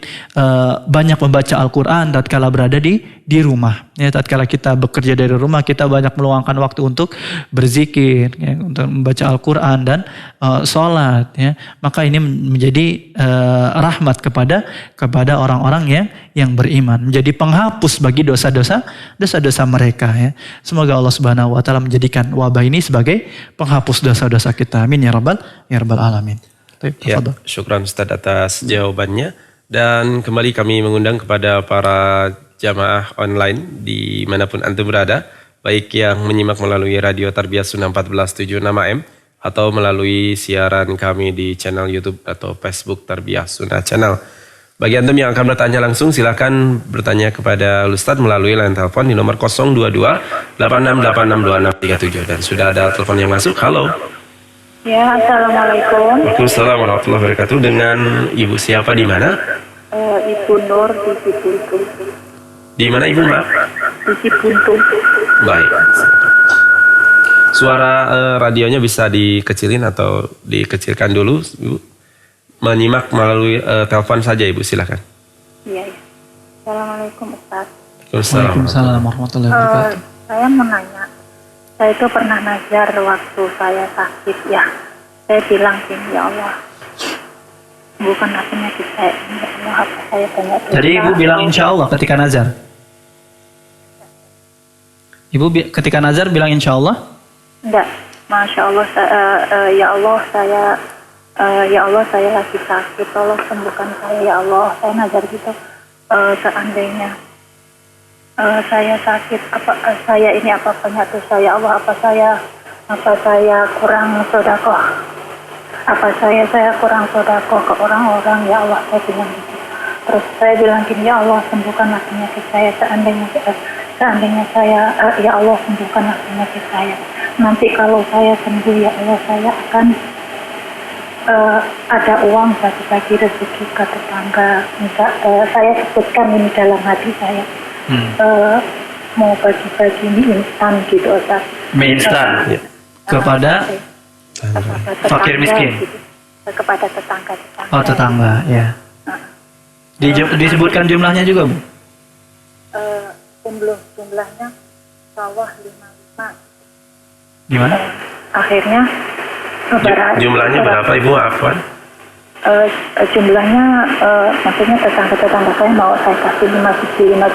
banyak membaca Al-Qur'an tatkala berada di rumah. Ya, tatkala kita bekerja dari rumah, kita banyak meluangkan waktu untuk berzikir, ya, untuk membaca Al-Qur'an dan sholat. Ya. Maka ini menjadi rahmat kepada orang-orang yang beriman, menjadi penghapus bagi dosa-dosa mereka. Ya. Semoga Allah Subhanahu wa taala menjadikan wabah ini sebagai penghapus dosa-dosa kita. Amin ya rabbal alamin. Ya, syukran Ustaz atas jawabannya. Dan kembali kami mengundang kepada para jamaah online dimanapun antum berada, baik yang menyimak melalui radio Tarbiyah Sunnah 1476 AM atau melalui siaran kami di channel YouTube atau Facebook Tarbiyah Sunnah Channel. Bagi antum yang akan bertanya langsung, silakan bertanya kepada Ustadz melalui line telepon di nomor 022 86862637. Dan sudah ada telepon yang masuk. Halo. Ya, assalamualaikum. Waalaikumsalam warahmatullahi wabarakatuh. Dengan ibu siapa di mana? Ibu Nur di Cipuntung. Di mana ibu, Mbak? Di Cipuntung. Baik. Suara radionya bisa dikecilin atau dikecilkan dulu, Ibu. Menyimak melalui telepon saja, Ibu, silakan. Iya, ya. Assalamualaikum Ustaz. Waalaikumsalam warahmatullahi wabarakatuh. Saya mau nanya, saya itu pernah nazar waktu saya sakit ya. Saya bilang gini, ya Allah, bukan penyakit saya, ya Allah, apa saya banyak dosa. Jadi Ibu bilang insya Allah ketika nazar? Ibu ketika nazar bilang insya Allah? Enggak, Masya Allah, ya Allah saya lagi sakit, tolong sembuhkan saya ya Allah. Saya nazar gitu, seandainya saya sakit, saya ini apa banyak dosa ya Allah, apa saya kurang sedekah, apa saya kurang sedekah ke orang-orang ya Allah, saya bilang gitu. Terus saya bilang gini, ya Allah sembuhkanlah penyakit saya, seandainya saya ya Allah sembuhkanlah penyakit saya. Nanti kalau saya sembuh ya Allah, saya akan ada uang bagi-bagi rezeki ke tetangga. Saya sebutkan ini dalam hati saya. Mau bagi-bagi mie instan gitu, Ustaz. Mie instan kepada fakir miskin. Gitu. Kepada tetangga. Oh, tetangga, ya. Disebutkan jumlahnya juga, Bu? Jumlahnya bawah 55. Gimana? Akhirnya jumlahnya berapa, Ibu? Afwan? Jumlahnya maksudnya tetangga-tetangga saya mau saya kasih 5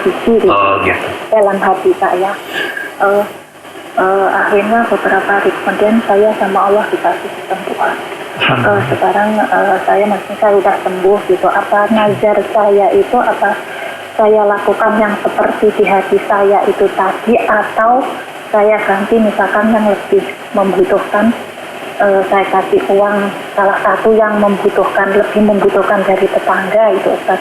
biji gitu. Oh, gitu. Dalam hati saya. Akhirnya beberapa hari kemudian saya sama Allah dikasih kesembuhan. Sekarang saya sudah sembuh gitu. Apa nazar saya itu, apa saya lakukan yang seperti di hati saya itu tadi, atau saya ganti misalkan yang lebih membutuhkan, saya kasih uang salah satu yang lebih membutuhkan dari tetangga itu, Ustaz.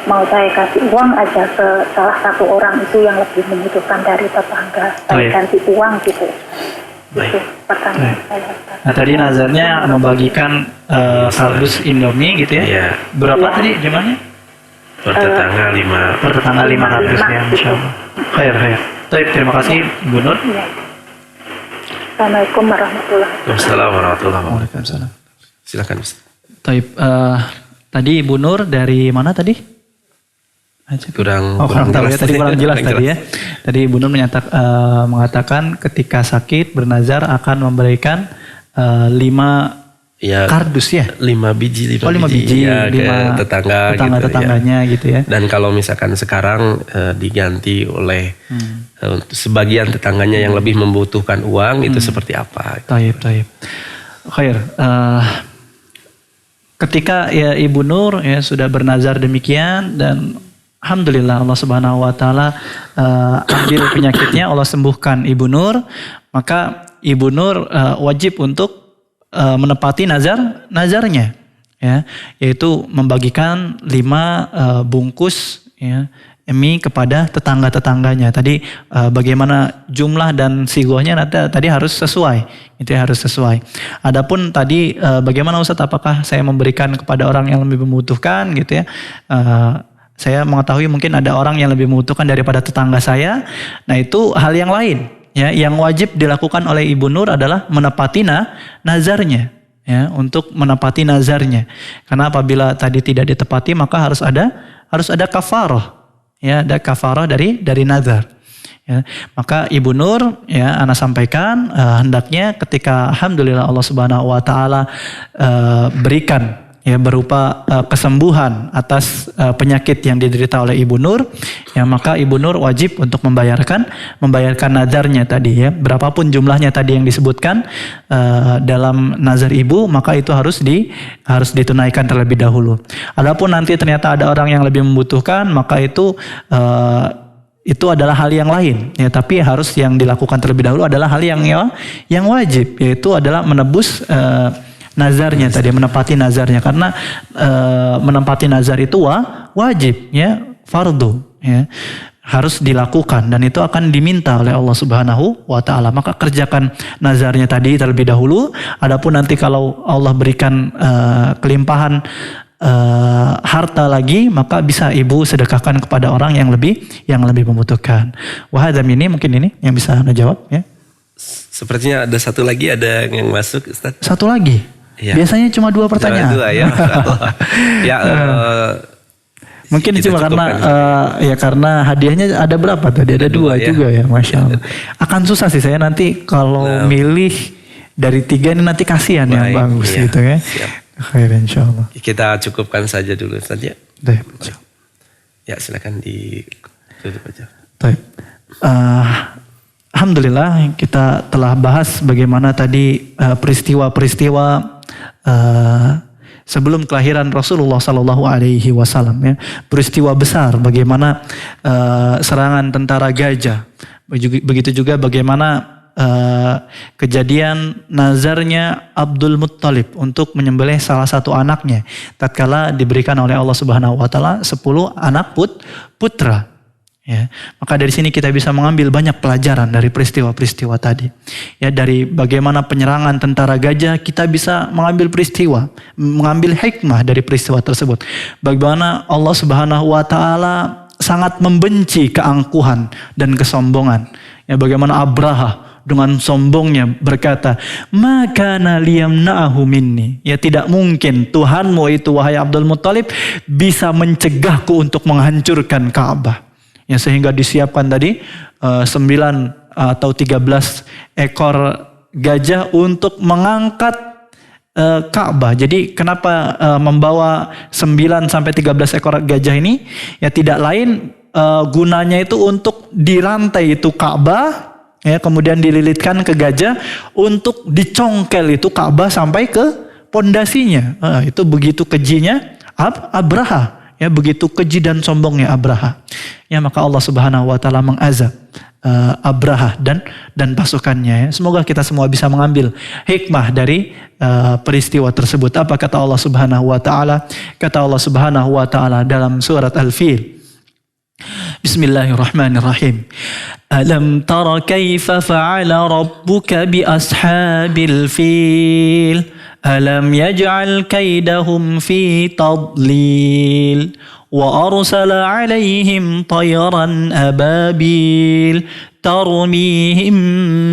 Mau saya kasih uang aja ke salah satu orang itu yang lebih membutuhkan dari tetangga, saya ganti uang gitu. Itu pertanyaan saya. Nah, tadi nazarnya membagikan kardus Indomie gitu ya? Iya. Berapa tadi jumlahnya? Per tetangga 5. Per tetangga 5 kardus ya, insya Allah. Khair. Baik, terima kasih Ibu Nur. Iya. Assalamualaikum warahmatullahi wabarakatuh. Waalaikumsalam. Silakan, Ustaz. Taib, tadi Ibu Nur dari mana tadi? Kurang tahu ya, tadi kurang jelas tadi ya. Tadi Ibu Nur mengatakan ketika sakit bernazar akan memberikan 5 kardus ya? 5 biji. 5 biji ya, ke tetangganya gitu ya. Dan kalau misalkan sekarang diganti oleh sebagian tetangganya yang lebih membutuhkan uang, itu seperti apa? Taib. Khair. Ketika ya Ibu Nur ya sudah bernazar demikian, dan alhamdulillah Allah Subhanahu wa taala ambil penyakitnya, Allah sembuhkan Ibu Nur, maka Ibu Nur wajib untuk menepati nazarnya ya, yaitu membagikan 5 bungkus ya mie kepada tetangga-tetangganya. Tadi bagaimana jumlah dan sigohnya tadi harus sesuai. Itu harus sesuai. Adapun tadi bagaimana Ustaz, apakah saya memberikan kepada orang yang lebih membutuhkan gitu ya? Saya mengetahui mungkin ada orang yang lebih membutuhkan daripada tetangga saya. Nah, itu hal yang lain. Ya, yang wajib dilakukan oleh Ibu Nur adalah menepati nazarnya. Ya, untuk menepati nazarnya. Karena apabila tadi tidak ditepati, maka harus ada kafarah. Ya, ada kafarah dari nazar. Ya, maka Ibu Nur ya ana sampaikan hendaknya ketika alhamdulillah Allah Subhanahu wa taala berikan ya berupa kesembuhan atas penyakit yang diderita oleh Ibu Nur, ya maka Ibu Nur wajib untuk membayarkan nazarnya tadi ya. Berapapun jumlahnya tadi yang disebutkan dalam nazar Ibu, maka itu harus ditunaikan terlebih dahulu. Adapun nanti ternyata ada orang yang lebih membutuhkan, maka itu adalah hal yang lain ya, tapi harus yang dilakukan terlebih dahulu adalah hal yang wajib, yaitu adalah menebus nazarnya tadi, menepati nazarnya, karena menepati nazar itu wajib ya, fardu ya, harus dilakukan dan itu akan diminta oleh Allah Subhanahu wa taala. Maka kerjakan nazarnya tadi terlebih dahulu. Adapun nanti kalau Allah berikan kelimpahan harta lagi, maka bisa ibu sedekahkan kepada orang yang lebih membutuhkan. Wahadam ini mungkin ini yang bisa Anda jawab ya. Sepertinya ada satu lagi ada yang masuk, Ustaz. Satu lagi. Ya. Biasanya cuma 2 pertanyaan. Cuma 2 ya. Ya mungkin cuma karena hadiahnya ada berapa tadi? Ada 2 ya. Juga ya, Masya Allah. Akan susah sih saya nanti kalau milih dari 3 ini, nanti kasihan yang bagus ya, gitu ya. Siap. Khair insyaallah. Kita cukupkan saja dulu saja. Baik. Ya, silakan ditutup aja. Baik. Alhamdulillah kita telah bahas bagaimana tadi peristiwa-peristiwa sebelum kelahiran Rasulullah Sallallahu Alaihi Wasallam ya, peristiwa besar bagaimana serangan tentara gajah, begitu juga bagaimana kejadian nazarnya Abdul Muttalib untuk menyembelih salah satu anaknya tatkala diberikan oleh Allah Subhanahu Wa Taala 10 anak putra. Ya, maka dari sini kita bisa mengambil banyak pelajaran dari peristiwa-peristiwa tadi. Ya, dari bagaimana penyerangan tentara gajah kita bisa mengambil mengambil hikmah dari peristiwa tersebut. Bagaimana Allah Subhanahu wa taala sangat membenci keangkuhan dan kesombongan. Ya, bagaimana Abraha dengan sombongnya berkata, "Maka liyamna'ahu minni." Ya, tidak mungkin Tuhanmu itu wahai Abdul Muttalib bisa mencegahku untuk menghancurkan Ka'bah. Ya, sehingga disiapkan tadi 9 atau 13 ekor gajah untuk mengangkat Ka'bah. Jadi kenapa membawa 9 sampai 13 ekor gajah ini? Ya tidak lain gunanya itu untuk dirantai itu Ka'bah, ya, kemudian dililitkan ke gajah untuk dicongkel itu Ka'bah sampai ke pondasinya. Itu begitu kejinya Abraha. Ya, begitu keji dan sombongnya Abraha. Ya, maka Allah Subhanahu wa taala mengazab Abraha dan pasukannya. Ya. Semoga kita semua bisa mengambil hikmah dari peristiwa tersebut. Apa kata Allah Subhanahu wa taala? Kata Allah Subhanahu wa taala dalam surat Al-Fil. Bismillahirrahmanirrahim. Alam tara kaifa fa'ala rabbuka bi ashabil fil? Alam yaj'al kaidahum fi tadlil wa arsala 'alaihim tayran ababil tarmihim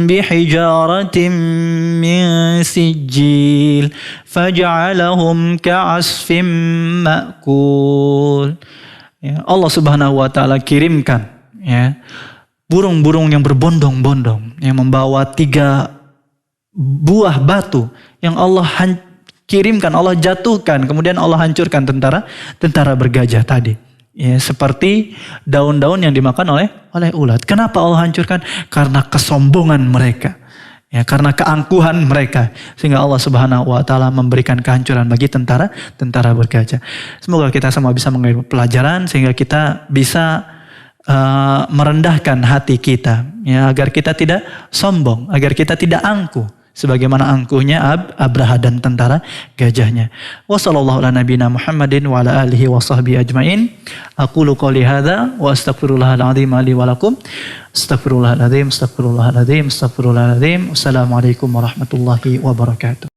bihijaratin min sijil faj'alahum ka'asfin ma'kul. Ya, Allah Subhanahu wa taala kirimkan ya burung-burung yang berbondong-bondong yang membawa 3 buah batu yang Allah kirimkan, Allah jatuhkan, kemudian Allah hancurkan tentara bergajah tadi. Ya, seperti daun-daun yang dimakan oleh ulat. Kenapa Allah hancurkan? Karena kesombongan mereka. Ya, karena keangkuhan mereka. Sehingga Allah Subhanahu wa taala memberikan kehancuran bagi tentara bergajah. Semoga kita semua bisa mengambil pelajaran sehingga kita bisa merendahkan hati kita, ya, agar kita tidak sombong, agar kita tidak angkuh sebagaimana angkuhnya Abraha dan tentara gajahnya. Wa sallallahu ala nabiyina Muhammadin wa ala alihi wa sahbihi ajmain. Aqulu qouli hadza wa astaghfirullahal azim li wa lakum. Astaghfirullahal azim, astaghfirullahal azim, astaghfirullahal azim. Assalamualaikum warahmatullahi wabarakatuh.